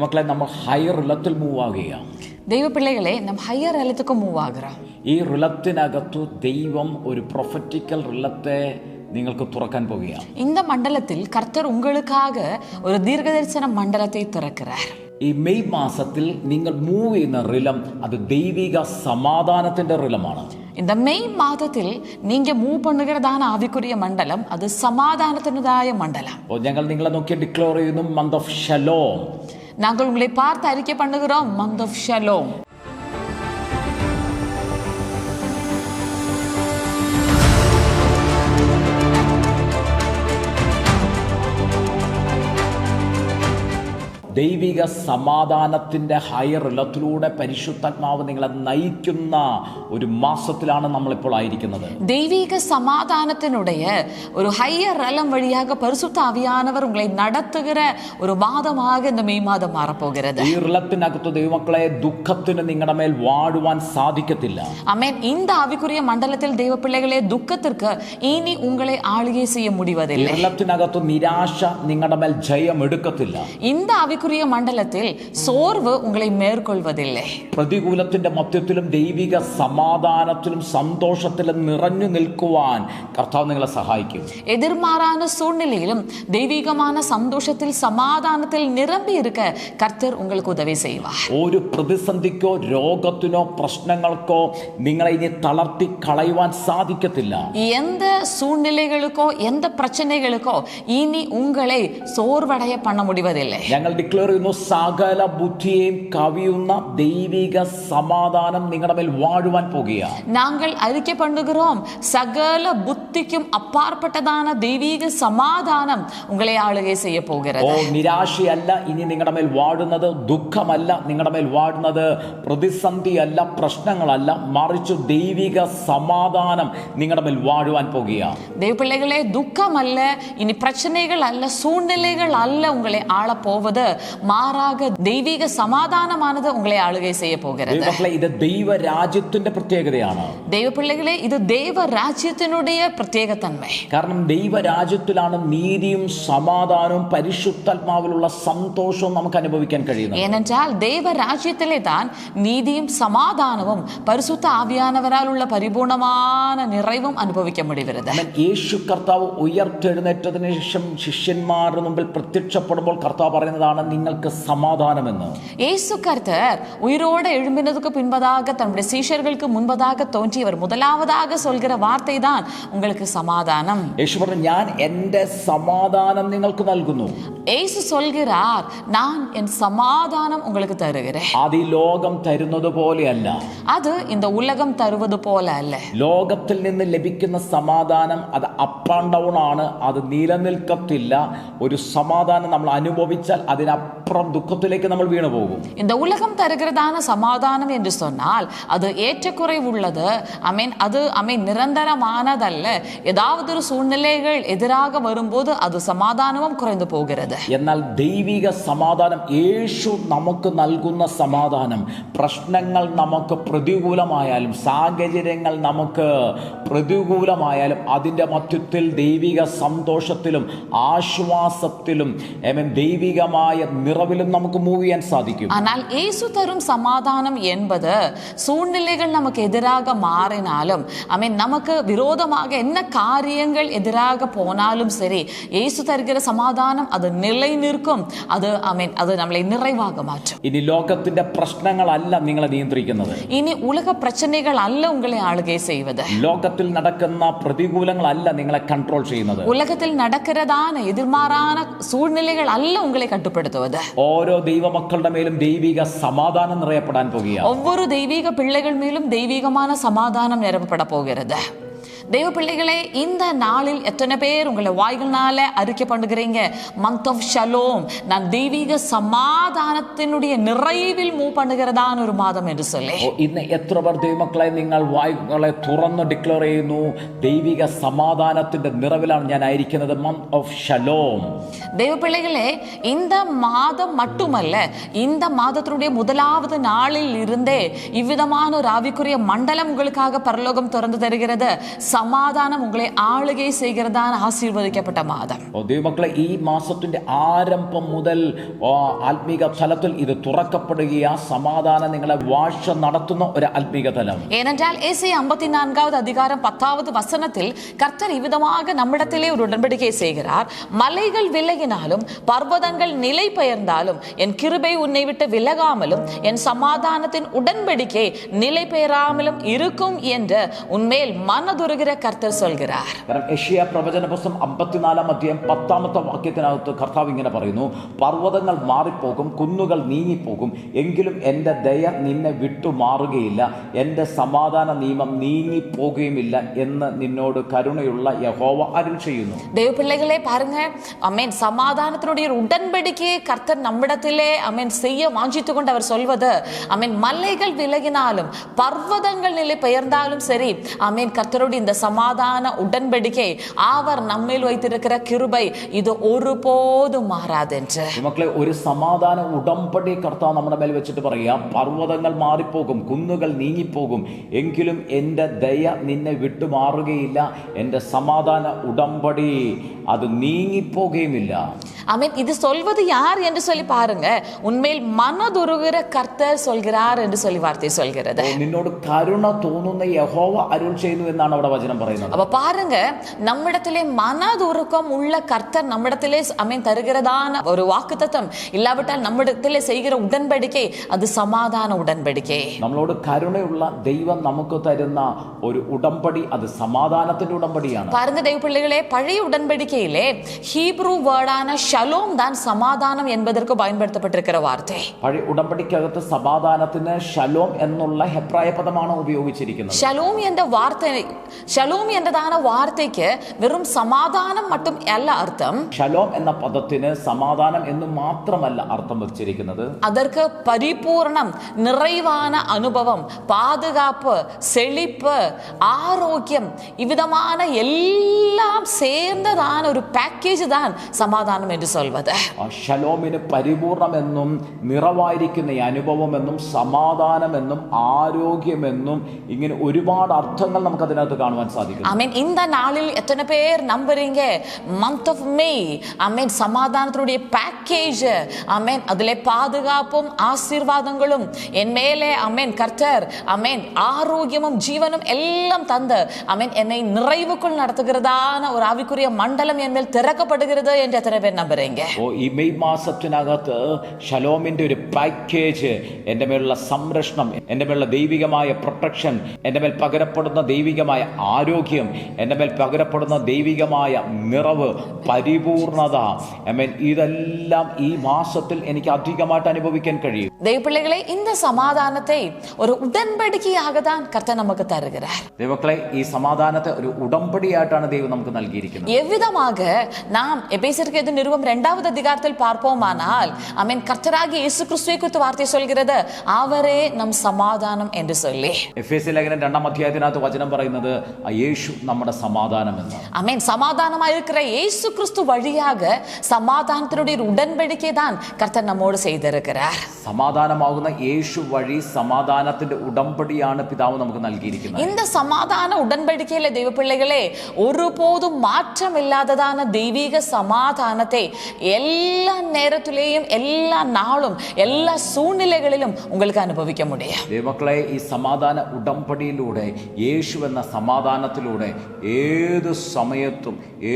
ദൈവമക്കളെ, നമ്മൾ higher റിലത്തിൽ move ആകുകയാണ്. ദൈവ പിള്ളകളെ നാം ഹയർ റിലത്തേക്ക് മൂവ് ആകുறோம். ഈ റിലത്തിനകത്തു ദൈവം ഒരു പ്രൊഫറ്റിക്കൽ റിലത്തെ നിങ്ങൾക്ക് തുറക്കാൻ പോകുകയാണ്. இந்த மண்டலத்தில் கர்த்தர் உங்களுக்காக ஒரு தீர்க்கதரிசன மண்டலத்தை திறக்கிறார். ഈ മെയ് മാസത്തിൽ നിങ്ങൾ മൂവ് ചെയ്യുന്ന റിലം അത് ദൈവിക സമാധാനത്തിന്റെ റിലമാണ്. இந்த மெய் மாதத்தில் நீங்க மூவ் பண்ணுகிறதான ஆவிக்குரிய மண்டலம் அது சமாதானத்தினதாய மண்டலம். ഞങ്ങൾ നിങ്ങളെ നോക്കി ഡിക്ലെയർ ചെയ്യുന്നു മന്ത് ഓഫ് ഷലോം. நாங்கள் உங்களை பார்த்து அறிக்கை பண்ணுகிறோம் மந்த் ஆஃப் ஷலோம். ദൈവിക സമാധാനത്തിന്റെ ഹയർ റിലത്തിലൂടെ പരിശുദ്ധാത്മാവ് നിങ്ങളെ നയിക്കുന്ന ഒരു മാസത്തിലാണ് നമ്മളിപ്പോൾ ആയിരിക്കുന്നത്. தெய்வீக சமாதானத்தினுடைய ஒரு ஹையர் ரலம் வழியாக பரிசுத்த ஆவியானவர் உங்களை நடத்துகிற ஒரு மாதமாக இந்த மெய் மாதம் மாறப்போகிறது. ഈ റിലത്തിനകത്ത് ദൈവമക്കളെ ദുഃഖത്തിന് നിങ്ങളുടെ മേൽ വാഴുവാൻ സാധിക്കത്തില്ല. ஆமென். இந்த ஆவிக்குரிய மண்டலத்தில் தெய்வ பிள்ளைகளே துக்கத்திற்கு இனி உங்களை ஆளுகை செய்ய முடிவதில்லை. ഈ റിലത്തിനകത്ത് നിരാശ നിങ്ങളുടെ മേൽ ജയം എടുക്കത്തില്ല. இந்த ஆவிக்குரிய மண்டலத்தில் சோர்வு உங்களை மேற்கொள்வதில்லை. പ്രതികൂലത്തിന്റെ മധ്യത്തിലും ദൈവിക സമാധാനത്തിലും സന്തോഷത്തിലും നിറഞ്ഞു നിൽക്കുവാൻ കർത്താവ് നിങ്ങളെ സഹായിക്കും. எதிர்மாறான சூழ்நிலையிலும் தெய்வீகமான சந்தோஷத்தில் சமாதானத்தில் நிரம்பி இருக்க கர்த்தர் உங்களுக்கு உதவி செய்வார். ഒരു പ്രതിസന്ധിക്കോ രോഗത്തിനോ പ്രശ്നങ്ങൾക്കോ നിങ്ങളെ ഇനി തളർത്തി കളയുവാൻ സാധിക്കത്തില്ല. எந்த சூழ்நிலைகளுக்கோ எந்த பிரச்சனைகளுக்கோ இனி உங்களை சோர்வடைய பண்ண முடிவதில்லை. ഞങ്ങൾ ഡിക്ലെയർ ചെയ്യുന്നു, സകല ബുദ്ധിയെയും കവിയുന്ന ദൈവിക സമാധാനം നിങ്ങളുടെ മേൽ വാഴുവാൻ പോകുകയാണ്. நாங்கள் அறிக்கை பண்ணுகிறோம், சகல புத்திக்கும் அப்பாற்பட்டதான தெய்வீக சமாதானம் உங்களை ஆளுகை செய்ய போகிறது. നിരാശയല്ല ഇനി നിങ്ങളുടെ മേൽ വാഴുന്നത്, ദുഃഖമല്ല നിങ്ങളുടെ മേൽ വാഴുന്നത്, പ്രതിസന്ധിയല്ല, പ്രശ്നങ്ങളല്ല, മറിച്ച് ദൈവിക സമാധാനം നിങ്ങളുടെ മേൽ വാഴുവാൻ പോകുകയാണ്. தேவ பிள்ளைகளே, துக்கம் அல்ல, இனி பிரச்சனைகள் அல்ல, சூழ்நிலைகள் அல்ல உங்களை ஆள போவது, மாறாக தெய்வீக சமாதானமானது உங்களை ஆளுகை செய்ய போகிறது. ഇത് ദൈവരാജ്യത്തിന്റെ പ്രത്യേകതയാണ്. ദൈവ പിള്ളകളെ, ഇത് ദൈവ രാജ്യത്തിനുடைய പ്രത്യേകതന്മേ. കാരണം ദൈവരാജ്യത്തിലാണ് നീതിയും സമാധാനവും പരിശുദ്ധാത്മാവിലുള്ള സന്തോഷവും നമുക്ക് അനുഭവിക്കാൻ കഴിയുന്നത്. ஏனென்றால் தேவ ராஜ்யத்திலே தான் நீதியும் சமாதானமும் பரிசுத்த ஆவியானவராலுள்ள பரிபூர்ணமான நிறைவும் அனுபவிக்க முடிகிறது. യേശു കർത്താവ് ഉയർത്തെഴുന്നേറ്റതിനു ശേഷം ശിഷ്യന്മാരുടെ മുമ്പിൽ പ്രത്യക്ഷപ്പെടുമ്പോൾ കർത്താവ് പറയുന്നതാണ് നിങ്ങൾക്ക് സമാധാനമെന്ന്. இயேசு கர்த்தர் உயிரோடு எழும்பினதுக்கு பின்பதாக தன்னுடைய சீஷர்களுக்கு முன்பதாக தோன்றியவர் முதலாவதாக சொல்கிற வார்த்தை தான் உங்களுக்கு சமாதானம். യേശു പറഞ്ഞു, ഞാൻ എൻ്റെ സമാധാനം നിങ്ങൾക്ക് നൽകുന്നു. இயேசு சொல்கிறார், நான் என் சமாதானம் உங்களுக்கு தருகிறேன். അത് ഈ ലോകം തരുന്നത് പോലെയല്ല. அது இந்த உலகம் தருவது போல அல்ல. ലോകത്തിൽ നിന്ന് ലഭിക്കുന്ന സമാധാനം അത് അപ്പ് ആൻഡ് ഡൗൺ ആണ്, അത് നിലനിൽക്കത്തില്ല. ഒരു സമാധാനം നമ്മൾ അനുഭവിച്ചാൽ അതിനപ്പുറം ദുഃഖത്തിലേക്ക് നമ്മൾ വീണു പോകും. இந்த உலகம் தருகிறதான சமாதானம் என்று சொன்னால் அது ஏற்றக்குறைவுள்ளது. அது நிரந்தரமானதல்ல. ஏதாவது ஒரு சூழ்நிலைகள் எதிராக வரும்போது அது சமாதானமும் குறைந்து போகிறது. എന്നാൽ ദൈവിക സമാധാനം, യേശു നമുക്ക് നൽകുന്ന സമാധാനം, പ്രശ്നങ്ങൾ നമുക്ക് പ്രതികൂലമായാലും സാഹചര്യങ്ങൾ നമുക്ക് പ്രതികൂലമായാലും അതിൻ്റെ മധ്യത്തിൽ ദൈവിക സന്തോഷത്തിലും ആശ്വാസത്തിലും ദൈവികമായ നിറവിലും നമുക്ക് മൂവ് ചെയ്യാൻ സാധിക്കും. ஆனால் இயேசு தரும் சமாதானம் என்பது சூழ்நிலைகள் நமக்கு எதிராக மாறினாலும் நமக்கு விரோதமாக என்ன காரியங்கள் எதிராக போனாலும் சரி, இயேசு தருகிற சமாதானம் அது நிலை நிற்கும். அது அது நம்மளை நிறைவாக மாற்றும். ഇനി ലോകത്തിന്റെ പ്രശ്നങ്ങളല്ല നിങ്ങളെ നിയന്ത്രിക്കുന്നത്. இனி உலக பிரச்சனைகள் அல்ல உங்களை ஆளுகை செய்வது. ലോകത്തിൽ നടക്കുന്ന പ്രതികൂലങ്ങളല്ല നിങ്ങളെ കൺട്രോൾ ചെയ്യുന്നത്. உலகத்தில் நடக்கிறதான எதிர்மாறான சூழ்நிலைகள் அல்ல உங்களை கட்டுப்படுத்துவது. ഓരോ ദൈവമക്കളുടെ മേലും ദൈവിക സമാധാനം നിറയപ്പെടാൻ പോകുകയാണ്. ஒவ்வொரு தெய்வீக பிள்ளைகள் மேலும் தெய்வீகமான சமாதானம் நிரப்பப்பட போகிறது. தெய்வ பிள்ளைகளே, இந்த நாளில் எத்தனை பேர் உங்களை வாய்களால அறிக்கை பண்ணுகிறீங்க, மந்த் ஆஃப் ஷலோம், நான் தெய்வீக സമാധാനത്തിനുடைய நிறைவில் മൂവ് பண்ணுகிறதான ഒരു മാസം എന്ന് சொல்லி. ഇന്ന് എത്ര പേർ ദൈവമക്കളെ നിങ്ങൾ വായ്കളെ തുറന്ന് ഡിക്ലെയർ ചെയ്യുന്നു, ദൈവിക സമാധാനത്തിന്റെ നിറവിലാണ് ഞാൻ ആയിരിക്കുന്നത്, മന്ത് ഓഫ് ഷലോം. தெய்வ பிள்ளைகளே, இந்த மாதம் மட்டுமல்ல, இந்த மாதத்தினுடைய முதலாவது நாளில் இருந்தே இவ்விதமான ஒரு ஆவிக்குரிய மண்டலம் உங்களுக்காக பரலோகம் திறந்து தருகிறது. சமாதானம் உங்களை ஆளுகை செய்கிறதான ஆசீர்வதிக்கப்பட்ட மாதம். ദൈവമക്കളെ, ഈ മാസത്തിന്റെ ആരംഭം മുതൽ ആത്മീക തലത്തിൽ ഇത് തുറക്കപ്പെടുകയാ. സമാധാനം നിങ്ങളെ വാഴ്ച നടത്തുന്ന ഒരു ആത്മീക തലം. ஏனென்றால் ஏசாயா 54வது அதிகாரம் 10வது வசனத்தில் கர்த்தர் இவ்விதமாக நம்மிடத்திலே ஒரு உடன்படிக்கை செய்கிறார். மலைகள் விலகினாலும் பர்வதங்கள் நிலை பெயர்ந்தாலும் என் கிருபை உன்னை விட்டு விலகாமலும் என் சமாதானத்தின் உடன்படிக்கை நிலை பெயராமலும் இருக்கும் என்று உன்மேல் மனதுருகிற கர்த்தர் சொல்கிறார். കാരണം യെശയ്യാ പ്രവചന പുസ്തകം 54-ാം അധ്യായം 10-ാമത്തെ വാക്യത്തിനകത്ത് കർത്താവ് ഇങ്ങനെ പറയുന്നു, പർവ്വതങ്ങൾ മാറിപ്പോകും, കുന്നുകൾ നീങ്ങിപ്പോകും, എങ്കിലും എൻ്റെ ദയ നിന്നെ വിട്ടുമാറുകയില്ല, എൻ്റെ സമാധാന നിയമം നീങ്ങിപ്പോകുകയുമില്ല എന്ന് നിന്നോട് കരുണയുള്ള യഹോവ അരുൾ ചെയ്യുന്നു. தேவ பிள்ளைகளே பாருங்க, அமேன், சமாதானத்தினுடைய உடன்படிக்கையை கர்த்தர் நம்மிடத்திலே அமேன் செய்ய வாஞ்சித்து கொண்டு அவர் சொல்வது, அமேன், மலைகள் விலகினாலும் பர்வதங்கள் நிலை பெயர்ந்தாலும் சரி, அமேன், கர்த்தருடைய இந்த சமாதான உடன்படிக்கை அவர் நம்மில் வைத்திருக்கிற கிருபை இது ஒருபோதும் மாறாது என்று. മക്കളെ, ഒരു സമാധാന ഉടമ്പടി കർത്താവ് നമ്മുടെ മേൽ വെച്ചിട്ട് പറയാം, പർവ്വതങ്ങൾ മാറിപ്പോകും, കുന്നുകൾ നീങ്ങിപ്പോകും, എങ്കിലും എൻ്റെ ദയ നിന്നെ വിട്ടുമാറുകയില്ല, എൻ്റെ സമാധാന ഉടമ്പടി അത് നീങ്ങിപ്പോകുകയുമില്ല. ஆமென். இது சொல்வது யார் என்று சொல்லி பாருங்க, உண்மையில் மனதுருகிற கர்த்தர் சொல்கிறார் என்று சொல்லி வார்த்தை சொல்கிறது. നിന്നോട് കരുണ തോന്നുന്ന യഹോവ അരുൾ ചെയ്യുന്നു എന്നാണ് അവിടെ വചനം പറയുന്നത്. அப்ப பாருங்க, நம்மிடத்திலே மனதுருக்கம் உள்ள கர்த்தர் நம்மிடத்திலே அமேன் தருகிறதான ஒரு வாக்குத்தத்தம் இல்லாவிட்டால் நம்மிடத்திலே செய்கிற உடன்படிக்கை அது சமாதான உடன்படிக்கை. നമ്മളോട് കരുണയുള്ള ദൈവം നമുക്ക് തരുന്ന ഒരു ഉടമ്പടി അത് സമാധാനത്തിന്റെ ഉടമ്പടിയാണ്. பாருங்க தெய்வ பிள்ளைகளே, பழைய உடன்படிக்கையிலே ஹீப்ரு வேர்டான ஷலோம் தான் சமாதானம் என்பதற்கு பயன்படுத்தப்பட்டிருக்கிற வார்த்தை. പഴയ ഉടമ്പടിക്കകത്ത് സമാധാനത്തിന് ഷലോം എന്നുള്ള ഹെബ്രായ പദമാണ് ഉപയോഗിച്ചിരിക്കുന്നത്. ஷலோம் என்ற வார்த்தை, ஷலோம் என்றதான வார்த்தைக்கு வெறும் சமாதானம் மட்டும் அல்ல அர்த்தம். ഷലോം എന്ന പദത്തിന് സമാധാനം എന്ന് മാത്രമല്ല അർത്ഥം വെച്ചിരിക്കുന്നത്. அதற்கு பரிபூர்ணம், நிறைவான அனுபவம், பாதுகாப்பு, செழிப்பு, ஆரோக்கியம், இவ்விதமான எல்லாம் சேர்ந்ததான ஒரு பேக்கேஜ் தான் சமாதானம் என்று சொல்வது. ഷലോമിന് പരിപൂർണമെന്നും നിറവായിരിക്കുന്ന അനുഭവമെന്നും സമാധാനമെന്നും ആരോഗ്യമെന്നും ഇങ്ങനെ ഒരുപാട് അർത്ഥങ്ങൾ നമുക്ക് അതിനകത്ത് കാണുവാൻ സാധിക്കും. ஆமென். இந்த நாளில் எத்தனை பேர் நம்புறீங்க மந்த் ஆஃப் மே, ஆமென், சமாதானத்துடைய பேக்கேஜ், ஆமென், அதிலே பாதுகாப்பும் ஆசீர்வாதங்களும் என் மேலே, ஆமென், கர்த்தர், ஆமென், ஆரோக்கியமும் ஜீவனும் எல்லாம் தந்து, ஆமென், என்னை நிறைவுக்குள் நடத்துகிறதான ஒரு ஆவிக்குரிய மண்டலம் என் மேல் திறக்கப்படுகிறது என்று எத்தனை பேர் நம்புறீங்க? ഈ മെയ് മാസത്തിനകത്ത് ഷലോമിന്റെ ഒരു പാക്കേജ്, എൻ്റെ മേലുള്ള സംരക്ഷണം, എൻ്റെ മേലുള്ള ദൈവികമായ പ്രൊട്ടക്ഷൻ, എൻ്റെ മേൽ പകരപ്പെടുന്ന ദൈവികമായ ആരോഗ്യം, എൻ്റെ മേൽ പകരപ്പെടുന്ന ദൈവികമായ നിറവ്, പരിപൂർണത, ഇതെല്ലാം ഈ മാസത്തിൽ എനിക്ക് അധികമായിട്ട് അനുഭവിക്കാൻ കഴിയും. ദൈവപിള്ളകളെ, இந்த സമാധാനത്തെ ഒരു ഉടമ്പടിക്കയാക தான் கர்த்தர் நமக்கு தருகிறார். ദൈവമക്കളെ, ഈ സമാധാനത്തെ ഒരു ഉടമ്പടിയായിട്ടാണ് ദൈവം നമുക്ക് നൽകിയിരിക്കുന്നത്. எவ்விதமாக நாம் எபேசியருக்கு நிருபம் 2வது அதிகாரத்தில் பார்ப்போமானால், ஆமென், கர்த்தராகிய இயேசு கிறிஸ்துவை குறித்து வார்த்தை சொல்கிறது, அவரே நம் சமாதானம் என்று சொல்லி. എഫേസ്യ ലേഖനം 2-ാം അധ്യായത്തിനകത്ത് വചനം പറയുന്നത് യേശു നമ്മുടെ സമാധാനം എന്നാണ്. ஆமென். சமாதானமாக இருக்கிற இயேசு கிறிஸ்து வழியாக சமாதானத்தினுடைய உடன்படிக்கை தான் கர்த்தர் நம்மோடு செய்திருக்கிறார். സമാധാനമാകുന്ന യേശു വഴി സമാധാനത്തിന്റെ ഉടമ്പടിയാണ് പിതാവ് നമുക്ക് നൽകിയിരിക്കുന്നത്. இந்த சமாதான உடன்படிக்கையில தெய்வ பிள்ளைகளே, ஒருபோதும் மாற்றம் இல்லாததான தெய்வீக சமாதானத்தை எல்லா நேரத்திலேயும், எல்லா நாளும், எல்லா சூழ்நிலைகளிலும் உங்களுக்கு அனுபவிக்க முடியும். ദൈവമക്കളെ, ഈ സമാധാന ഉടമ്പടിയിലൂടെ, യേശു എന്ന സമാധാനത്തിലൂടെ ഏത് സമയത്തും,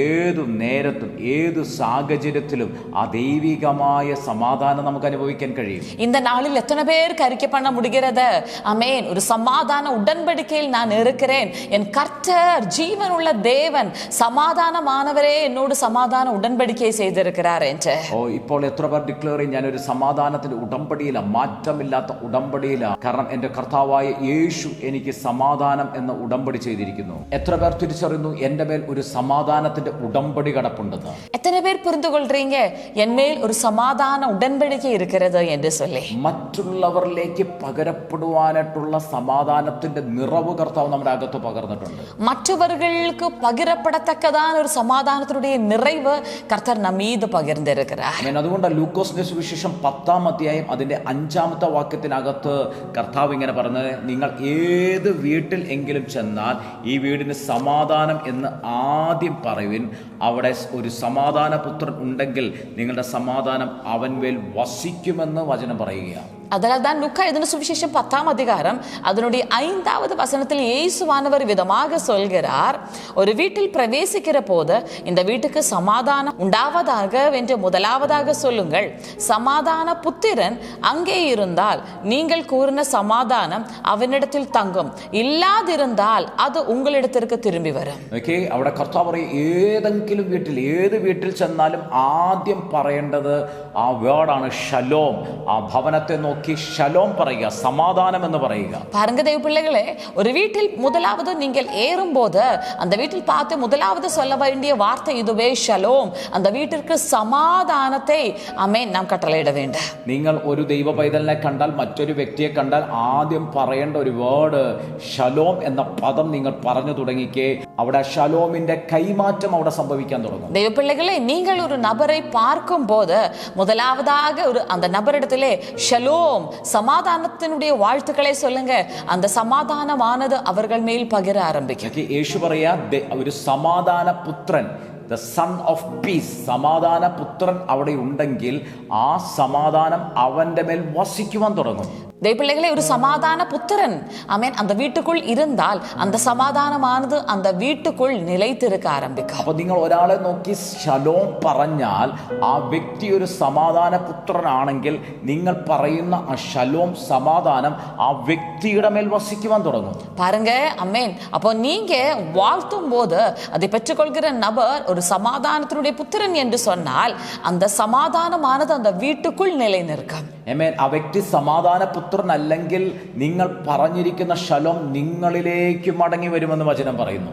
ഏതു നേരത്തും, ഏതു സാഹചര്യത്തിലും ആ ദൈവികമായ സമാധാനം നമുക്ക് അനുഭവിക്കാൻ കഴിയും. இந்த நாளில் எத்தனை பேருக்கு அறிக்கை பண்ண முடிகிறது, ஆமென், ஒரு சமாதான உடன்படிக்கையில் நான் இருக்கிறேன், என் கர்த்தர் ஜீவனுள்ள தேவன், സമാധാനമാനവരെ എന്നോട് സമാധാന ഉടമ്പടിക്കை ചെയ്തിരിக்கிறார் என்று. ഇപ്പോൾ എത്ര പേർ ഡിക്ലെയർ ചെയ്യും, ഞാനൊരു സമാധാനത്തിന്റെ ഉടമ്പടിയില, മാറ്റമില്ലാത്ത ഉടമ്പടിയില, കാരണം എന്റെ കർത്താവായ യേശു എനിക്ക് സമാധാനം എന്ന ഉടമ്പടി ചെയ്തിരിക്കുന്നു. എത്ര പേർ തിരിച്ചറിയുന്നു എന്റെ മേൽ ഒരു സമാധാനത്തിന്റെ ഉടമ്പടി കിടപ്പുണ്ടെന്ന്? எத்தனை பேர் புரிந்து கொள்றீங்க என்மேல் ஒரு சமாதான உடன்படிக்கை இருக்கிறது என்று சொல்லி? മറ്റുള്ളവരിലേക്ക് പകരപ്പെടുവാനായിട്ടുള്ള സമാധാനത്തിന്റെ നിറവ് കർത്താവ് നമ്മുടെ അകത്ത് പകർന്നിട്ടുണ്ട്. மற்றவர்களுக்கு பகிரப்படத்தக்கதான ஒரு சமாதானத்தினுடைய நிறைவு கர்த்தர் நம் மீது பகிர்ந்திருக்கிறார். അതുകൊണ്ട് ലൂക്കോസിന്റെ സുവിശേഷം 10-ാം അധ്യായം അതിന്റെ 5-ാമത്തെ വാക്യത്തിനകത്ത് കർത്താവ് ഇങ്ങനെ പറഞ്ഞത്, നിങ്ങൾ ഏത് വീട്ടിൽ എങ്കിലും ചെന്നാൽ ഈ വീടിന് സമാധാനം എന്ന് ആദ്യം പറയുവിൻ. അവിടെ ഒരു സമാധാന പുത്രൻ ഉണ്ടെങ്കിൽ നിങ്ങളുടെ സമാധാനം അവൻമേൽ വസിക്കുമെന്ന് വചനം പറയുകയാണ്. அதனால் தான் லூக்கா எழுதின சுவிசேஷம் 10-ஆம் அதிகாரம் அதனுடைய 5வது வசனத்தில் இயேசுவானவர் விதமாக சொல்கிறார், ஒரு வீட்டில் பிரவேசிக்கிற போது இந்த வீட்டுக்கு சமாதானம் உண்டாவதாக என்று முதலாவதாக சொல்லுங்கள். சமாதான புத்திரன் அங்கே இருந்தால் நீங்கள் கூறின சமாதானம் அவனிடத்தில் தங்கும், இல்லாதிருந்தால் அது உங்களிடத்திற்கு திரும்பி வரும். അവിടെ കർത്താവ് പറയും, ഏത് വീട്ടിൽ ചെന്നാലും ആദ്യം പറയേണ്ടത് ആ വേർഡാണ് ഷലോം. ആ ഭവനത്തെ നോക്കി ஷலோம் പറയുക, சமாதானம் എന്ന് പറയുക. பாருங்க தேவ பிள்ளைகளே, ஒரு வீட்டில் முதலாவது நீங்கள் ஏறும்போது அந்த வீட்டில் பார்த்து முதலாவது சொல்ல வேண்டிய வார்த்தை இதுவே, ஷலோம். அந்த வீட்டிற்கு சமாதானத்தை ஆமென் நாம் கட்டளையிட வேண்டும். നിങ്ങൾ ഒരു ദൈവ പൈതലിനെ കണ്ടാൽ, മറ്റൊരു വ്യക്തിയെ കണ്ടാൽ ആദ്യം പറയേണ്ട ഒരു വേർഡ് ഷലോം എന്ന പദം നിങ്ങൾ പറഞ്ഞു തുടങ്ങിക്കേ, അവിടെ ഷലോമിന്റെ കൈമാറ്റം അവിടെ സംഭവിക്കാൻ തുടങ്ങും. தேவ பிள்ளைகளே, நீங்கள் ஒரு நபரை பார்க்கும் போது முதலாவதாக அந்த நபரிடத்திலே ஷலோம் സമാധാനത്തിനുடைய வாழ்த்துக்களை சொல்லுங்க. அந்த சமாதானமானது அவர்கள் மேல் பகிர ஆரம்பிக்கும். യേശു പറയാ, ഒരു സമാധാന പുത്രൻ, ദ സൺ ഓഫ് പീസ്, സമാധാന പുത്രൻ അവിടെ ഉണ്ടെങ്കിൽ ആ സമാധാനം അവന്റെ മേൽ വസിക്കുവാൻ തുടങ്ങും. தேவப்பிள்ளைகளே, ஒரு சமாதான புத்திரன் ஆமென் அந்த வீட்டுக்குள் இருந்தால் அந்த சமாதானமானது அந்த வீட்டுக்குள் நிலைத்திருக்க ஆரம்பிக்கும். അപ്പോൾ നിങ്ങൾ ഒരാളെ നോക്കി ഷലോം പറഞ്ഞാൽ ആ വ്യക്തി ഒരു സമാധാന പുത്രനാണെങ്കിൽ നിങ്ങൾ പറയുന്ന ആ ഷലോം സമാധാനം ആ വ്യക്തിയുടെ മേൽ വസിക്കുവാൻ തുടങ്ങും. பாருங்க ஆமென். அப்போ நீங்க வாழ்த்தும் போது அதை பெற்றுக்கொள்கிற நபர் ஒரு சமாதானத்தினுடைய புத்திரன் என்று சொன்னால் அந்த சமாதானமானது அந்த வீட்டுக்குள் நிலை நிற்கும். ആമേൻ. ആ വ്യക്തി സമാധാന പുത്രനല്ലെങ്കിൽ നിങ്ങൾ പറഞ്ഞിരിക്കുന്ന ഷലോം നിങ്ങളിലേക്ക് മടങ്ങി വരുമെന്ന് വചനം പറയുന്നു.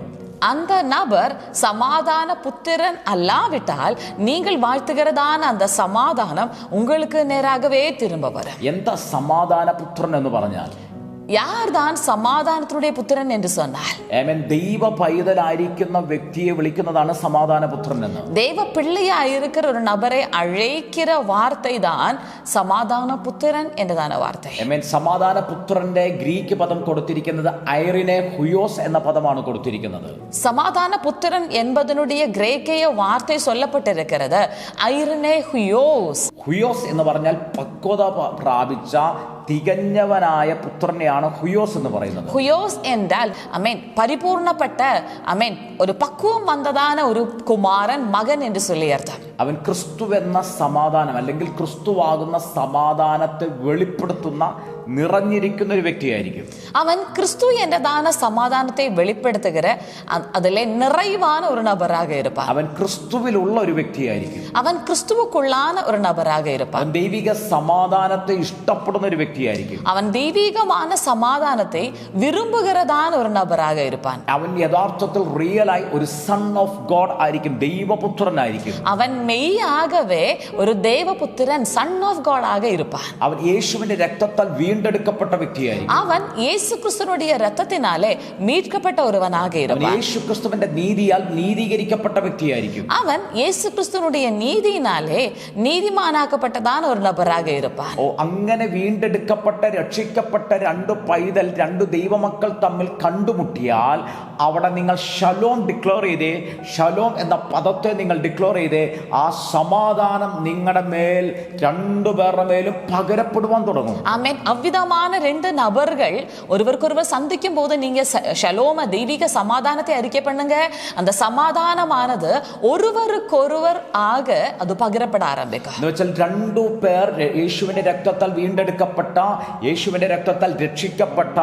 அந்த நபர் சமாதான புத்திரன் அல்லாவிட்டால் நீங்கள் வாழ்த்துகிறதான அந்த சமாதானம் உங்களுக்கு நேராகவே திரும்ப வரும். എന്താ സമാധാന പുത്രൻ എന്ന് പറഞ്ഞാൽ? யார்தான் சமாதானத்தினுடைய புத்திரன் என்று சொன்னார்? ആമേൻ. ദൈവ പൈതലായിരിക്കുന്ന വ്യക്തിയെ വിളിക്കുന്നതാണ് സമാധാന പുത്രൻ എന്ന്. தெய்வ பிள்ளையா இருக்கிற ஒரு நபரை அழைக்கிற வார்த்தை தான் சமாதான புத்திரன் என்றதான வார்த்தை. ആമേൻ. സമാധാന പുത്രന്റെ ഗ്രീക്ക് പദം കൊടുത്തിരിക്കുന്നത് ഐറിനെ ഹുയോസ് എന്ന പദമാണ് കൊടുത്തിരിക്കുന്നത്. சமாதான புத்திரன் என்பதனுடைய கிரேக்கிய வார்த்தை சொல்லப்பட்டிருக்கிறது ഐറിനെ ഹുയോസ്. ഹുയോസ് എന്ന് പറഞ്ഞാൽ പക്വത പ്രാപിച്ച തികഞ്ഞവനായ പുത്രനെയാണ് ഹുയോസ് എന്ന് പറയുന്നത്. ഹുയോസ് എന്നാൽ അമേൻ പരിപൂർണപ്പെട്ട അമേൻ ഒരു പക്വം വന്നതാന ഒരു കുമാരൻ മകൻ എന്ന് ചൊല്ലി അർത്ഥം. അവൻ ക്രിസ്തു എന്ന സമാധാനം അല്ലെങ്കിൽ ക്രിസ്തുവാകുന്ന സമാധാനത്തെ വെളിപ്പെടുത്തുന്ന നിറഞ്ഞിരിക്കുന്ന ഒരു വ്യക്തിയായിരിക്കും. അവൻ ക്രിസ്തു എന്നതാന സമാധാനത്തെ വെളിപ്പെടുത്തുകിற അതിലെ നിറവാன ഒരു നബറാக இருப்பான். അവൻ ക്രിസ്തുവിലുള്ള ഒരു വ്യക്തിയായിരിക്കും. അവൻ ക്രിസ്തുവുക്കുള്ളാன ഒരു നബറാக இருப்பான். അവൻ ദൈവിക സമാധാനത്തെ ഇഷ്ടപ്പെടുന്ന ഒരു വ്യക്തിയായിരിക്കും. അവൻ ദൈവികமான സമാധാനത്തെ വിരുമ്പുகிறதான ഒരു നബറാக இருப்பான். അവൻ യഥാർത്ഥത്തിൽ റിയലായി ഒരു സൺ ഓഫ് ഗോഡ് ആയിരിക്കും, ദൈവപുത്രനായിരിക്കും. അവൻ മെയ്യാകவே ഒരു ദൈവപുത്രൻ സൺ ഓഫ് ഗോഡ് ആக இருப்பான். അവൻ യേശുവിന്റെ രക്തത്താൽ വീണ്ടെടുക്കപ്പെട്ട വ്യക്തിയായിരിക്കും. അവൻ യേശു ക്രിസ്തുവിന്റെ രക്തത്തിനാലെ மீட்கப்பட்ட ഒരുവനാக இருப்பான். യേശു ക്രിസ്തുവിന്റെ നീതിയാൽ നീതീകരിക്കപ്പെട്ട വ്യക്തിയായിരിക്കും. അവൻ യേശു ക്രിസ്തുവിന്റെ നീതിയിനാലെ നീതിമാനാക്കപ്പെട്ടതാണ് ഒരു നബറാக இருப்பான். അങ്ങനെ വീണ്ടെടുക്കപ്പെട്ട രക്ഷിക്കപ്പെട്ട രണ്ട് ദൈവമക്കൾ തമ്മിൽ കണ്ടുമുട്ടിയാൽ അവിടെ നിങ്ങൾ ഷലോം ഡിക്ലെയർ ചെയ്തേ, ഷലോം എന്ന പദത്തെ നിങ്ങൾ ഡിക്ലെയർ ചെയ്തേ, ആ സമാധാനം നിങ്ങളുടെ മേൽ രണ്ടുപേരുടെ മേലും പകരപ്പെടുവാൻ തുടങ്ങും. ആമേൻ. അவ்விதமான ரெண்டு நபர்கள் ஒருவருக்கொருவர் சந்திக்கும் போது நீங்க ஷலோம தெய்வீக சமாதானத்தை அறிக்கை பண்ணுங்க. அந்த சமாதானமானது ஒருவருக்கொருவர் ஆக அது പകരപ്പെടാൻ ആരംഭിക്കും. എന്ന് വെച്ചാൽ രണ്ടു പേർ യേശുവിന്റെ രക്തത്താൽ വീണ്ടെടുക്കപ്പെട്ട, യേശുവിന്റെ രക്തത്താൽ രക്ഷിക്കപ്പെട്ട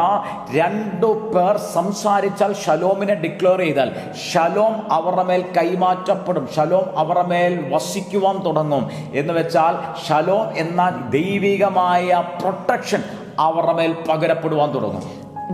രണ്ടു പേർ സംസാരിച്ചാൽ, ഷലോമിനെ ഡിക്ലെയർ ചെയ്താൽ ഷലോം അവരുടെ മേൽ കൈമാറ്റപ്പെടും, ഷലോം അവരുടെ മേൽ വസിക്കുവാൻ തുടങ്ങും. എന്ന് വെച്ചാൽ ഷലോം എന്ന ദൈവികമായ പ്രൊട്ടക്ഷൻ അവരുടെ മേൽ പകരപ്പെടുവാൻ തുടങ്ങും.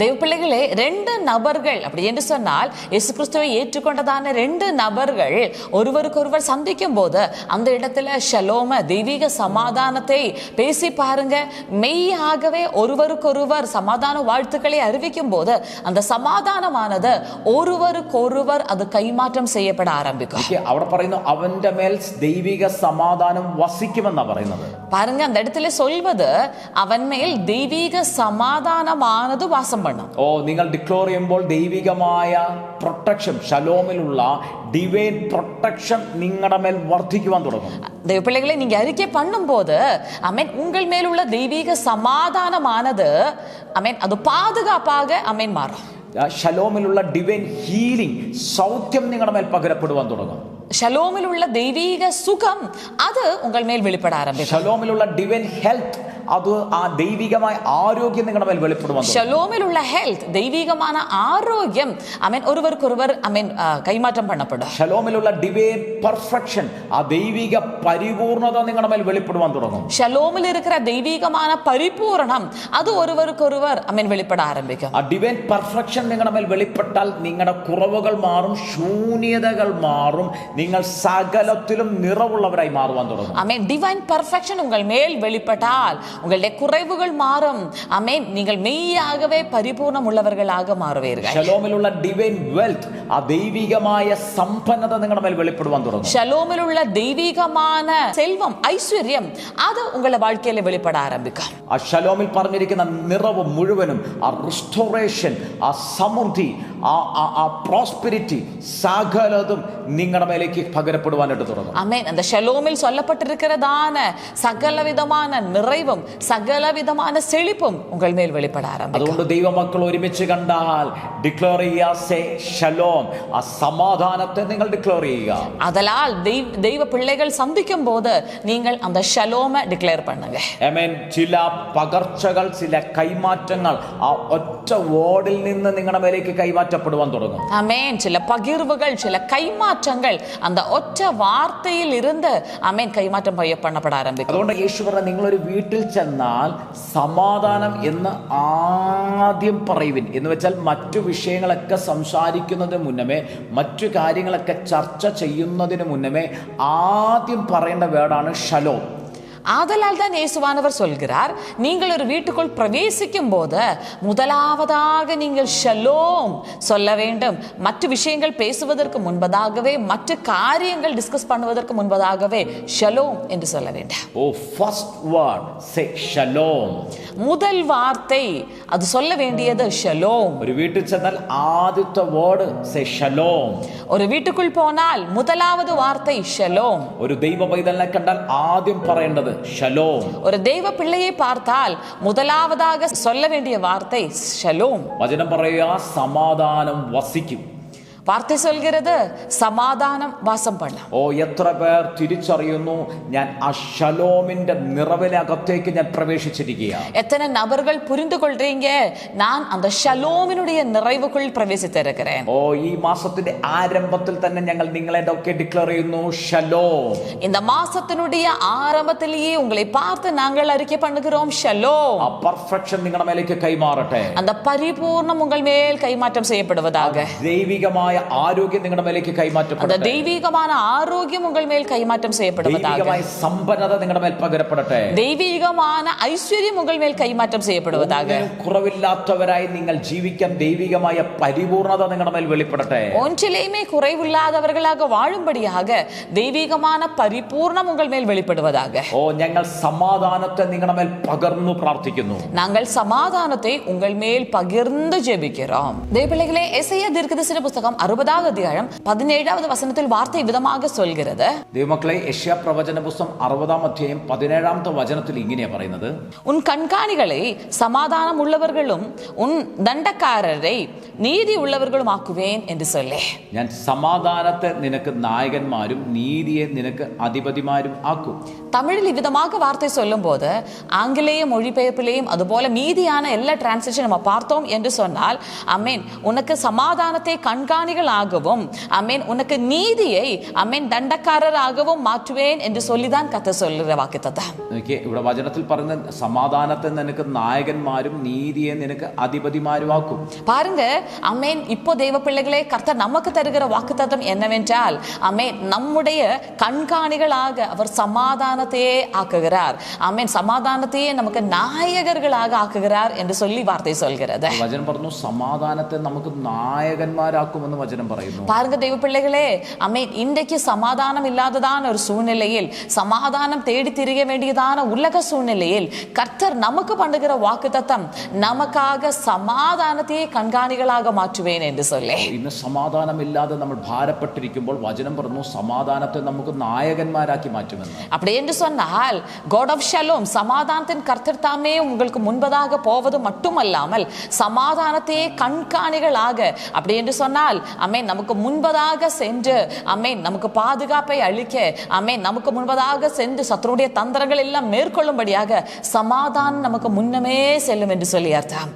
தேவப்பிள்ளைகளே, 2 நபர்கள் அப்படி என்று சொன்னால் இயேசு கிறிஸ்துவை ஏற்றுக்கொண்டதான 2 நபர்கள் ஒருவருக்கொருவர் சந்திக்கும் போது அந்த இடத்துல ஷலோம தெய்வீக சமாதானத்தை பேசி பாருங்க. மெய்யாகவே ஒருவருக்கொருவர் சமாதான வாழ்த்துக்களை அறிவிக்கும் போது அந்த சமாதானமானது ஒருவருக்கொருவர் அது கைமாற்றம் செய்யப்பட ஆரம்பிக்கும். അവിടെ പറയുന്നു അവന്റെ മേൽ ദൈവിക സമാധാനം വസിക്കുമെന്നാ പറയുന്നത്. பாருங்க, அந்த இடத்துல சொல்வது அவன் மேல் தெய்வீக சமாதானமானது வாசம். നിങ്ങൾ ഡിക്ലെയർ ചെയ്യുമ്പോൾ ദൈവികമായ പ്രൊട്ടക്ഷൻ, ഷലോമിലുള്ള ഡിവൈൻ പ്രൊട്ടക്ഷൻ നിങ്ങളുടെ മേൽ വർദ്ധിക്കുവാൻ തുടങ്ങും. தேவப்பிள்ளைகளை நீங்க அறிக்கை பண்ணும் போது அமேன் உங்கள் மேல் உள்ள தெய்வீக சமாதானமானது அமேன் அது பாதுகாப்பாக அமேன் மாறும். ഷലോമിലുള്ള ഡിവൈൻ ഹീലിംഗ്, സൗഖ്യം നിങ്ങളുടെ മേൽ പകരപ്പെടുവാൻ തുടങ്ങും. ஷலோமில் உள்ள தெய்வீக சுகம் அது உங்கள் மேல் வெளிப்பட ஆரம்பிக்கும். ഷലോമിലുള്ള ഡിവൈൻ ഹെൽത്ത്, അത് ആ ദൈവികമായ ആരോഗ്യം നിങ്ങളുടെ മേൽ വെളിപ്പെടുവാൻ. ஷலோமில் உள்ள ஹெல்த் தெய்வீகமான ஆரோக்கியம் அமேன் ஒருவருக்கொருவர் அமேன் கைமாற்றம் பண்ணப்படும். ഷലോമിലുള്ള ഡിവൈൻ പെർഫെക്ഷൻ, ആ ദൈവിക പരിപൂർണത നിങ്ങളുടെ മേൽ വെളിപ്പെടുവാൻ തുടങ്ങും. ஷலோமில் இருக்கிற தெய்வீகமான பரிபூரணம் அது ஒருவருக்கொருவர் அமேன் வெளிப்பட ஆரம்பிக்கும். ആ ഡിവൈൻ പെർഫെക്ഷൻ നിങ്ങളുടെ മേൽ വെളിപ്പെട്ടാൽ നിങ്ങളുടെ കുറവുകൾ മാറും, ശൂന്യതകൾ മാറും, നിങ്ങൾ സകലത്തിലും നിറവുള്ളവരായി മാറുവാൻ തുടങ്ങും. ஆமென். டிவைன் பெர்ஃபெக்ஷன் உங்கள் மேல் வெளிப்பட்டால் உங்களுடைய குறைவுகள் மாறும். ஆமென். நீங்கள் மெய்யாகவே பரிபூர்ணம் உள்ளவர்களாக மாறுவீர்கள். ஷலோமிലുള്ള ഡിവൈൻ വെൽത്ത്, ആ ദൈവികമായ സമ്പന്നത നിങ്ങളുടെ മേൽ വെളിപ്പെടുവാൻ തുടങ്ങും. ஷலோமில் உள்ள தெய்வீகமான செல்வம், ஐஸ்வர்யம் அது உங்கள் வாழ்க்கையில வெளிப்பட ஆரம்பிக்கும். ആ ഷലോമിൽ പറഞ്ഞിരിക്കുന്ന നിറവ് മുഴുവനും, ആ റിസ്റ്റോറേഷൻ, ആ സമൃദ്ധി, ആ പ്രോസ്പെരിറ്റി, സകലതും നിങ്ങളുടെ മേലേക്ക് പകരപ്പെടുവാനായിട്ട് തുടങ്ങും. ஆமென். அந்த ஷலோமில் சொல்லப்பட்டிருக்கிறதான சகலவிதமான நிறைவும் சகலவிதமான செழிப்பும் உங்கள் மேல் வெளிப்பட ஆரம்பிக்கும். അതുകൊണ്ട് ദൈവമക്കൾ ഒരുമിച്ച് കണ്ടാൽ ഡിക്ലെയർ ചെയ്യുക ഷലോം, ആ സമാധാനത്തെ നിങ്ങൾ ഡിക്ലെയർ ചെയ്യുക. அதனால் தெய்வ பிள்ளைகள் சந்திக்கும் போது நீங்கள் அந்த ஷலோமை டிக்ளேர் பண்ணுங்க. ആമേൻ. ചില പകർച്ചകൾ, ചില കൈമാറ്റങ്ങൾ ആ ഒറ്റ വേർഡിൽ നിന്ന് നിങ്ങളുടെ മേലേക്ക് കൈമാറ്റപ്പെടുവാൻ തുടങ്ങും. ஆமென். சில பகிர்வுகள், சில கைமாற்றங்கள் அந்த ஒற்ற வார்த்தையில் இருந்து ஆமென் கைமாற்றம் பண்ணப்பட ஆரம்பிக்கும். അതുകൊണ്ട് യേശു പറഞ്ഞ, നിങ്ങളൊരു വീട്ടിൽ ചെന്നാൽ സമാധാനം എന്ന് ആദ്യം പറയുവിൻ എന്ന് വെച്ചാൽ മറ്റു വിഷയങ്ങളൊക്കെ സംസാരിക്കുന്നതിന് മുന്നമേ, മറ്റു കാര്യങ്ങളൊക്കെ ചർച്ച ചെയ്യുന്നതിന് മുന്നമേ ആദ്യം പറയേണ്ട വേർഡാണ് ഷലോം. ஆதலால் தான் இயேசுவானவர் சொல்கிறார், நீங்கள் ஒரு வீட்டுக்குள் பிரவேசிக்கும் போது முதலாவதாக நீங்கள் ஷலோம் சொல்ல வேண்டும். மற்ற விஷயங்கள் பேசுவதற்கு முன்பதாகவே, மற்ற காரியங்கள் டிஸ்கஸ் பண்ணுவதற்கு முன்பதாகவே ஷலோம் என்று சொல்ல வேண்டும். ஃபர்ஸ்ட் வேர்ட் சே ஷலோம். முதல் வார்த்தை அது சொல்ல வேண்டியது ஷலோம். ഒരു വീട്ടിൽ ചെന്നാൽ ആദ്യത്തെ വേർഡ് സേ ഷലോം. ஒரு வீட்டுக்குள் போனால் முதலாவது வார்த்தை ஷலோம். ഒരു ദൈവ പൈതലിനെ കണ്ടാൽ ആദ്യം പറയേണ്ടത് ஷலோம். ஒரு தெய்வ பிள்ளையை பார்த்தால் முதலாவதாக சொல்ல வேண்டிய வார்த்தை ஷலோம். വചനം പറയുക, സമാധാനം വസിക്കും. வார்த்தை சொல்கிறது சமாதானம் வாசம் பண்ண. എത്ര പേർ തിരിച്ചറിയുന്നു, ഞാൻ ആ ഷലോമിന്റെ നിറവിനകത്തേക്ക് ഞാൻ പ്രവേശിച്ചിരിക്കുകയാണ്. எத்தனை நபர்கள் புரிந்து கொள்றீங்க, நான் அந்த ஷலோமினுடைய நிறைவுக்குள் பிரவேசித்திருக்கிறேன். ഈ മാസത്തിന്റെ ആരംഭത്തിൽ തന്നെ ഞങ്ങൾ നിങ്ങളെ ഡിക്ലെയർ ചെയ്യുന്നു ഷലോം. இந்த மாசத்தினுடைய ஆரம்பத்திலேயே உங்களை பார்த்து நாங்கள் அறிக்கை பண்ணுகிறோம் ஷலோம். ആ പെർഫെക്ഷൻ നിങ്ങളുടെ മേലേക്ക് കൈമാറട്ടെ. அந்த பரிபூர்ணம் உங்கள் மேல் கைமாற்றம் செய்யப்படுவதாக. ദൈവികമായ ആരോഗ്യം നിങ്ങളുടെ മേലേക്ക് കൈമാറ്റപ്പെടട്ടെ. ദൈവികമായ ആരോഗ്യം ഉங்கள் മേൽ കൈമാറ്റം ചെയ്യപ്പെടുവதாக. ദൈവികമായ സമ്പന്നത നിങ്ങളുടെ മേൽ പകരപ്പെടട്ടെ. ദൈവികമായ ഐശ്വര്യം ഉங்கள் മേൽ കൈമാറ്റം ചെയ്യപ്പെടുവதாக. കുറവില്ലാത്തവരായി നിങ്ങൾ ജീവിക്കാൻ ദൈവികമായ പരിപൂർണത നിങ്ങളുടെ മേൽ വെളിപ്പെടട്ടെ. ഒന്നിലേമേ കുറവില്ലാത്തവர்களாக வாழும்படியாக ദൈവികமான പരിപൂർണം ഉங்கள் മേൽ വെളിപ്പെടുവதாக. ഞങ്ങൾ സമാധാനത്തെ നിങ്ങളുടെ മേൽ പകർന്നു പ്രാർത്ഥിക്കുന്നു. நாங்கள் சமாதானத்தை உங்கள் மேல் பகிர்ந்து ஜெபிக்கிறோம். தேவபிள்ளைகளே, எசேயா தீர்க்கதரிசன புத்தகம் 60வது அதிகாரம் 17வது வசனத்தில் வார்த்தை விதமாக சொல்கிறது. ദൈവമക്കളെ, യെശയ്യാ പ്രവചന പുസ്തകം 60ാം അധ്യായം 17ാമത്തെ വചനത്തിൽ ഇങ്ങനെയാ പറയുന്നത്, உன் கண்காணிகளை சமாதானம் உள்ளவர்களும் உன் தண்டக்காரரை நீதி உள்ளவர்களும் ஆக்குவேன் என்று சொல்லி. ഞാൻ സമാധാനത്തെ നിനക്ക് നായകന്മാരും നീതിയെ നിനക്ക് അധിപതിമാരും ആക്കും. தமிழில் இவ்விதமாக வார்த்தை சொல்லும் போது ஆங்கிலேய மொழிபெயர்ப்பிலேயும் அதுபோல மீதியான எல்லா டிரான்ஸ்லேஷன் நம்ம பார்த்தோம் என்று சொன்னால், அமேன், உனக்கு சமாதானத்தை கண்காணிகள் கண்காணிகளாகவும் ஆமென் உனக்கு நீதியை ஆமென் தண்டக்காரராகவும் மாற்றுவேன் என்று சொல்லிதான் கர்த்தர் சொல்லுற வாக்குத்தத்தம். ഇവിടെ വചനത്തിൽ പറയുന്ന സമാധാനത്തെ നിനക്ക് നായകന്മാരും നീതിയെ നിനക്ക് അധിപതിമാരും ആക്കും. பாருங்க ஆமென். இப்போ தேவ பிள்ளைகளே கர்த்தர் நமக்கு தருகிற வாக்குத்தத்தம் என்னவென்றால் ஆமென் நம்முடைய கண்காணிகளாக அவர் சமாதானத்தையே ஆக்குகிறார். ஆமென் சமாதானத்தையே நமக்கு நாயகர்களாக ஆக்குகிறார் என்று சொல்லி வார்த்தை சொல்கிறது. വചനം പറഞ്ഞു സമാധാനത്തെ നമുക്ക് നായകന്മാരാക്കുമെന്ന് വചനം പറയുന്നു. பாருங்க தேவ பிள்ளைகளே ஆமென் இன்றைக்கு சமாதானம் இல்லாததான ஒரு சூழ்நிலையில் சமாதானம் தேடி திரிய வேண்டியதான உலக சூழ்நிலையில் கர்த்தர் நமக்கு பண்ணுகிற வாக்குத்தத்தம் நமக்காக சமாதானத்தையே கண்காணிகளாக மாற்றுவேன் என்று சொல்லி. ഇന്ന് സമാധാനമില്ലാതെ നമ്മൾ ഭാരപ്പെട്ടിരിക്കുമ്പോൾ വചനം പറഞ്ഞു സമാധാനത്തെ നമുക്ക് നായകന്മാരാക്കി മാറ്റുമെന്ന്. அப்படி என்று சொன்னால் God of Shalom சமாதானத்தின் கர்த்தர் தாமே உங்களுக்கு முன்பதாக போவது மட்டுமல்லாமல் சமாதானத்தையே கண்காணிகளாக அப்படி என்று சொன்னால் ஆமென் நமக்கு முன்பதாக சென்று ஆமென் நமக்கு பாதுகாப்பை அளிக்க ஆமென் நமக்கு முன்பதாக சென்று சத்துருடைய தந்திரங்கள் எல்லாம் மேற்கொள்ளும்படியாக சமாதானம் நமக்கு முன்னமே செல்லும் என்று சொல்லி அர்த்தம்.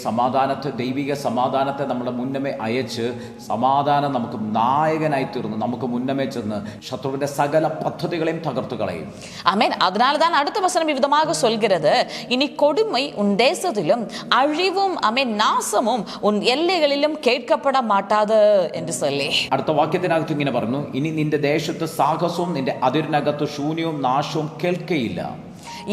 സമാധാനത്തെ ദൈവിക സമാധാനത്തെ നമ്മുടെ മുന്നമേ അയച്ച് സമാധാനം നമുക്ക് നായകനായി തീർന്നു നമുക്ക് മുന്നമേ ചെന്ന് ശത്രുവിന്റെ സകല പദ്ധതികളെയും തകർത്തു കളയും. ஆமென். அதனால்தான் அடுத்த வசனம் விதமாக சொல்கிறது இனி கொடுமை உன் தேசத்திலும் அழிவும் ஆமென் நாசமும் உன் எல்லைகளிலும் கேட்கப்பட மாட்டாது என்று சொல்லி. അടുത്ത വാക്യത്തിനകത്ത് ഇങ്ങനെ പറഞ്ഞു ഇനി നിന്റെ ദേശത്ത് സാഹസവും നിന്റെ അതിരിനകത്ത് ശൂന്യവും നാശവും കേൾക്കയില്ല.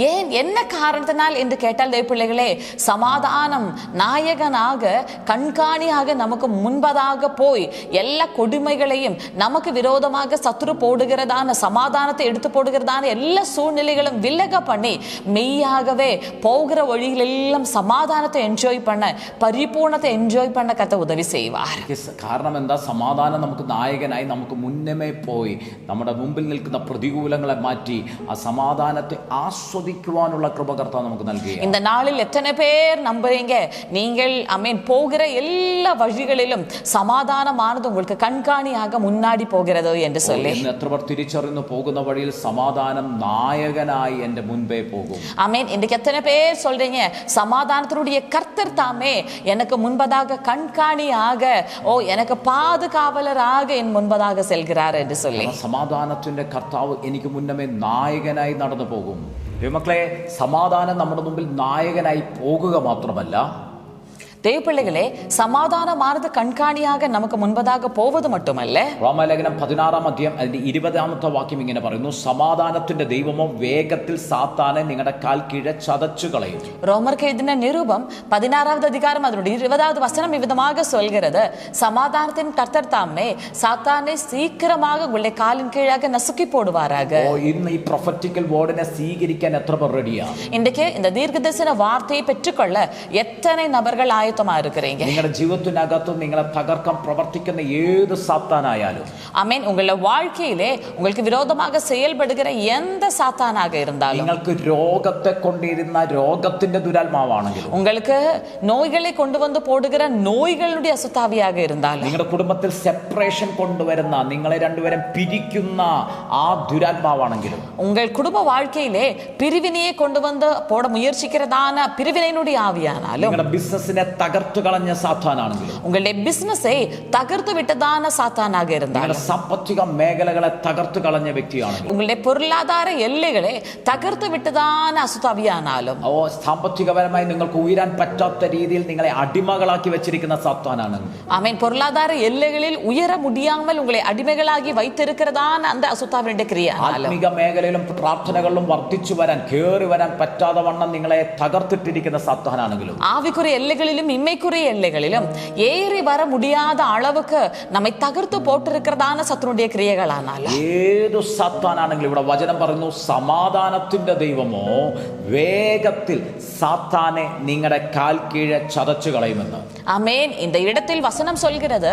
ஏன் என்ன காரணத்தினால் என்று கேட்டால் தேவ பிள்ளைகளே சமாதானம் நாயகனாக கண்காணியாக நமக்கு முன்பதாக போய் எல்லா கொடுமைகளையும் நமக்கு விரோதமாக சத்துரு போடுகிறதான சமாதானத்தை எடுத்து போடுகிறதான எல்லா சூழ்நிலைகளும் விலக பண்ணி மெய்யாகவே போகிற வழிகளெல்லாம் சமாதானத்தை என்ஜாய் பண்ண பரிபூர்ணத்தை என்ஜாய் பண்ண கர்த்தர் உதவி செய்வார். കാരണം എന്താ സമാധാനം നമുക്ക് നായകനായി നമുക്ക് മുന്നമേ പോയി നമ്മുടെ മുമ്പിൽ നിൽക്കുന്ന പ്രതികൂലങ്ങളെ മാറ്റി ആ സമാധാനത്തെ ആസ്വദിക്കുവാനുള്ള കൃപ കർത്താവ് നമുക്ക് നൽകുക. இந்த நாளில் எத்தனை பேர் நம்புறீங்க நீங்கள் ஆமென் போகிற எல்லா வழிகளிலும் சமாதானமானது உங்களுக்கு கண்காணியாக முன்னாடி போகிறது என்று சொல்லி. എത്ര പേർ തിരിച്ചറിഞ്ഞു പോകുന്ന വഴിയിൽ സമാധാനം നായകനായി എൻ്റെ മുൻപേ പോകും. ஆமென். இன்றைக்கு எத்தனை பேர் சொல்றீங்க சமாதானத்தினுடைய கர்த்தர் தாமே எனக்கு முன்பதாக கண்காணியாக எனக்கு பாதுகாவலராக என் முன்பதாக செல்கிறார் என்று சொல்லி. സമാധാനത്തിന്റെ കർത്താവ് എനിക്ക് മുന്നമേ നായകനായി നടന്നു പോകും. മക്കളെ സമാധാനം നമ്മുടെ മുമ്പിൽ നായകനായി പോകുക മാത്രമല്ല தேவ பிள்ளைகளே சமாதானமானது கண்காணியாக நமக்கு முன்பதாக போவது மட்டுமல்ல. റോമാലേഖനം 16-ാം അധ്യായം അതിന്റെ 20-ാമത്തെ വാക്യം ഇങ്ങനെ പറയുന്നു സമാധാനത്തിന്റെ ദൈവമോ വേഗത്തിൽ സാത്താനെ നിങ്ങളുടെ കാൽ കീഴെ ചതച്ചു കളയും. ரோமருக்கு எழுதின நிருபம் 16வது அதிகாரம் அதனுடைய 20வது வசனம் விதமாக சொல்கிறது சமாதானத்தின் கர்த்தர் தாமே சாத்தானை சீக்கிரமாக உங்களுடைய காலின் கீழாக நசுக்கி போடுவாராக. ഇന്ന് ഈ പ്രൊഫറ്റിക്കൽ വേർഡിനെ സ്വീകരിക്കാൻ എത്ര പേർ റെഡിയാണ്? இன்றைக்கு இந்த தீர்க்கதரிசன வார்த்தையை பெற்றுக்கொள்ள எத்தனை நபர்கள் இருக்கிறீங்க? നിങ്ങളുടെ ജീവിതത്തിനകത്ത് നിങ്ങളെ തകർക്കാൻ പ്രവർത്തിക്കുന്ന ഏത് സാത്താനായാലും ആമേൻ உங்கள வாழ்க்கையிலே உங்களுக்கு விரோதமாக செயல்படுகிற எந்த சாத்தானாக இருந்தாலும் നിങ്ങൾക്ക് രോഗത്തെ കൊണ്ടിരുന്ന രോഗത്തിന്റെ ദുരാത്മാവാണെങ്കിലും உங்களுக்கு நோய்களை கொண்டு வந்து போடுகிற நோய்களுடைய அசுத்தாவியாக இருந்தாலும் നിങ്ങളുടെ കുടുംബത്തിൽ സെപ്പറേഷൻ കൊണ്ടുവരുന്ന നിങ്ങളെ രണ്ടുപേരും പിരിക്കുന്ന ആ ദുരാത്മാവാണെങ്കിലും உங்கள் குடும்ப வாழ்க்கையிலே பிரிவினையை கொண்டு வந்து போட முயற்சிக்கிறதான பிரிவினையினுடைய ஆவியானாலும் നിങ്ങളുടെ ബിസിനസിനെ തകർത്തു കളഞ്ഞ സാത്താനാണെങ്കിലും உங்களுடைய பிசினஸை தகர்த்து விட்டதான சாத்தானாக இருந்தாலும் സാമ്പത്തിക മേഖലകളെ തകർത്തു കളഞ്ഞ വ്യക്തിയാണെങ്കിലും உங்களுடைய பொருளாதார எல்லைகளை தகர்த்து விட்டதான அசுத்தாவியானாலும் സാമ്പത്തികപരമായി നിങ്ങൾക്ക് ഉയരാൻ പറ്റാത്ത രീതിയിൽ നിങ്ങളെ അടിമകളാക്കി വെച്ചിരിക്കുന്ന സാത്താനാണ്. ஆமென். பொருளாதார எல்லைகளில் உயர முடியாமல் உங்களை அடிமைகளாகி வைத்திருக்கிறதான அந்த அசுத்தாவினுடைய கிரியானாலும் ആത്മീക മേഖലയിലും പ്രാർത്ഥനകളിലും വർദ്ധിച്ചു വരാൻ കേറി വരാൻ പറ്റാതെ വണ്ണം നിങ്ങളെ തകർത്തിട്ടിരിക്കുന്ന സാത്താനാണെങ്കിലും ஆவிக்குரிய எல்லைகளிலும் இம்மைக்குரிய எல்லைகளிலும் ஏறி வர முடியாத அளவுக்கு நம்மை தகர்த்து போட்டிருக்கிறதான சத்துருடைய கிரியைகளானாலும் ഏതു സാത്താനാണെങ്കിലും ഇവിടെ വചനം പറയുന്നു സമാധാനത്തിന്റെ ദൈവമോ വേഗത്തിൽ സാത്താനെ നിങ്ങളുടെ കാൽ കീഴെ ചതച്ചു കളയുമെന്ന്. ஆமென். இந்த இடத்தில் வசனம் சொல்கிறது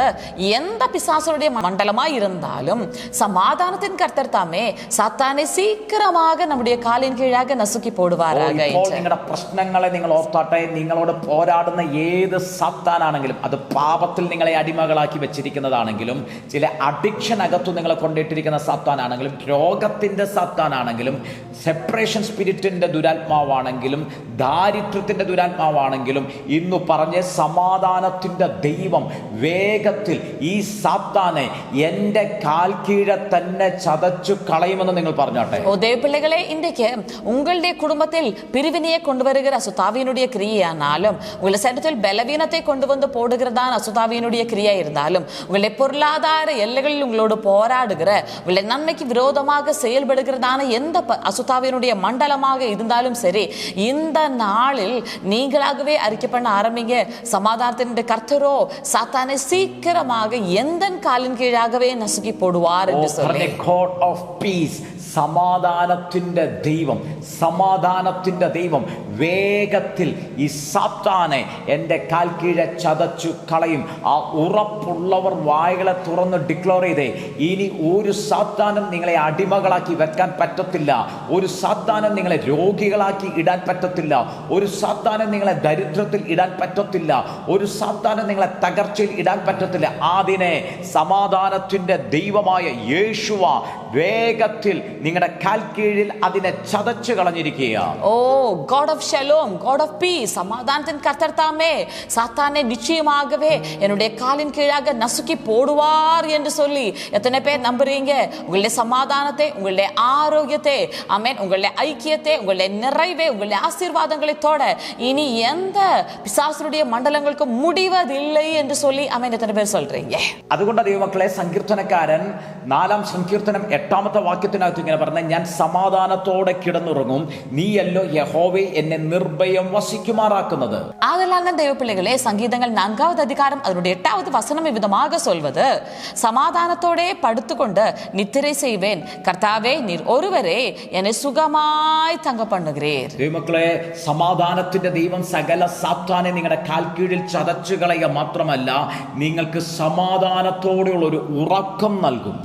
எந்த பிசாசுடைய மண்டலமாய் இருந்தாலும் சமாதானத்தின் கர்த்தர் தாமே சாத்தானை சீக்கிரமாக நம்முடைய காலின் கீழாக நசுக்கி போடுவாராக. നിങ്ങളുടെ പ്രശ്നങ്ങളെ നിങ്ങൾ ഓർത്താട്ടെ, നിങ്ങളോട് പോരാടുന്ന ഏത് സാത്താനാണെങ്കിലും, അത് പാപത്തിൽ നിങ്ങളെ അടിമകളാക്കി വെച്ചിരിക്കുന്നതാണെങ്കിലും, ചില അഡിക്ഷൻ അകത്തു നിങ്ങളെ കൊണ്ടിട്ടിരിക്കുന്ന സാത്താനാണെങ്കിലും, രോഗത്തിൻ്റെ സാത്താനാണെങ്കിലും, സെപ്പറേഷൻ സ്പിരിറ്റിൻ്റെ ദുരാത്മാവാണെങ്കിലും, ദാരിദ്ര്യത്തിൻ്റെ ദുരാത്മാവാണെങ്കിലും, ഇന്നു പറഞ്ഞ സമാധാനത്തിൻ്റെ ദൈവം വേഗത്തിൽ ഈ സാത്താനെ എൻ്റെ കാൽ കീഴെ തന്നെ ചതച്ചു കളയുമെന്ന് നിങ്ങൾ പറഞ്ഞോട്ടെ. தேவப்பிள்ளைகளே, இன்றைக்கு உங்களுடைய குடும்பத்தில் பிரிவினையை கொண்டு வருகிற அசுத்தாவியினுடைய கிரியையானாலும், உங்களுடைய சரீரத்தில் பலவீனத்தை கொண்டு வந்து போடுகிறதான அசுத்தாவியினுடைய கிரியா இருந்தாலும், உங்களுடைய பொருளாதார எல்லைகளில் உங்களோடு போராடுகிற, உங்களுடைய நன்மைக்கு விரோதமாக செயல்படுகிறதான எந்த அசுத்தாவியினுடைய மண்டலமாக இருந்தாலும் சரி, இந்த நாளில் நீங்களாகவே அறிக்கை பண்ண ஆரம்பிங்க. சமாதானத்தின் கர்த்தரோ சாத்தானை சீக்கிரமாக எந்த காலின் கீழாகவே நசுக்கி போடுவார் என்று சொல்லி, God of peace, സമാധാനത്തിൻ്റെ ദൈവം, സമാധാനത്തിൻ്റെ ദൈവം വേഗത്തിൽ ഈ സാത്താനെ എൻ്റെ കാൽ കീഴെ ചതച്ചു കളയും. ആ ഉറപ്പുള്ളവർ വായകളെ തുറന്ന് ഡിക്ലെയർ ചെയ്തേ, ഇനി ഒരു സാത്താനും നിങ്ങളെ അടിമകളാക്കി വെക്കാൻ പറ്റത്തില്ല, ഒരു സാത്താനും നിങ്ങളെ രോഗികളാക്കി ഇടാൻ പറ്റത്തില്ല, ഒരു സാത്താനും നിങ്ങളെ ദരിദ്രത്തിൽ ഇടാൻ പറ്റത്തില്ല, ഒരു സാത്താനും നിങ്ങളെ തകർച്ചയിൽ ഇടാൻ പറ്റത്തില്ല. അതിനെ സമാധാനത്തിൻ്റെ ദൈവമായ യേശുവ വേഗത്തിൽ നിങ്ങളുടെ കാൽ കീഴിൽ അതിനെ ചതച്ചു കളഞ്ഞിരിക്കുക. ஓ God of Shalom, God of peace, சமாதானத்தின் கர்த்தர் தாமே சாத்தானை நிச்சயமாகவே என்னுடைய காலின் கீழாக நசுக்கி போடுவார் என்று சொல்லி எத்தனை பேர் நம்புறீங்க? உங்களுடைய சமாதானத்தை, உங்களுடைய ஆரோக்கியத்தை, ஆமென், உங்களுடைய ஐக்கியத்தை, உங்களுடைய நிறைவை, உங்களுடைய ஆசீர்வாதங்களை தொட இனி எந்த பிசாசுடைய மண்டலங்களுக்கு முடிவதில்லை என்று சொல்லி ஆமென் எத்தனை பேர் சொல்றீங்க? അതുകൊണ്ട് ദൈവമക്കളെ, സങ്കീർത്തനക്കാരൻ 4-ാം സങ്കീർത്തനം 8-ാമത്തെ വാക്യത്തിനകത്ത് ഇങ്ങനെ പറഞ്ഞ, ഞാൻ സമാധാനത്തോടെ കിടന്നുറങ്ങും, നീയല്ലോ യഹോവേ എന്നെ നിർഭയം വസിക്കുമാറാക്കുന്നത്. ஆதலான தேவப்பிள்ளைகளே, சங்கீதங்கள் 4வது அதிகாரம் அதனுடைய 8வது வசனம் இவ்விதமாக சொல்வது, சமாதானத்தோடே படுத்துக்கொண்டு நித்திரை செய்வேன், கர்த்தாவே நீர் ஒருவரே என்னை சுகமாய் தங்க பண்ணுகிறீர். ദൈവമക്കളെ, സമാധാനത്തിന്റെ ദൈവം സകല സാത്താനെ നിങ്ങളുടെ കാൽ കീഴിൽ ചതച്ചു കളയുക മാത്രമല്ല, നിങ്ങൾക്ക് സമാധാനത്തോടെയുള്ള ഒരു ഉറക്കം നൽകും.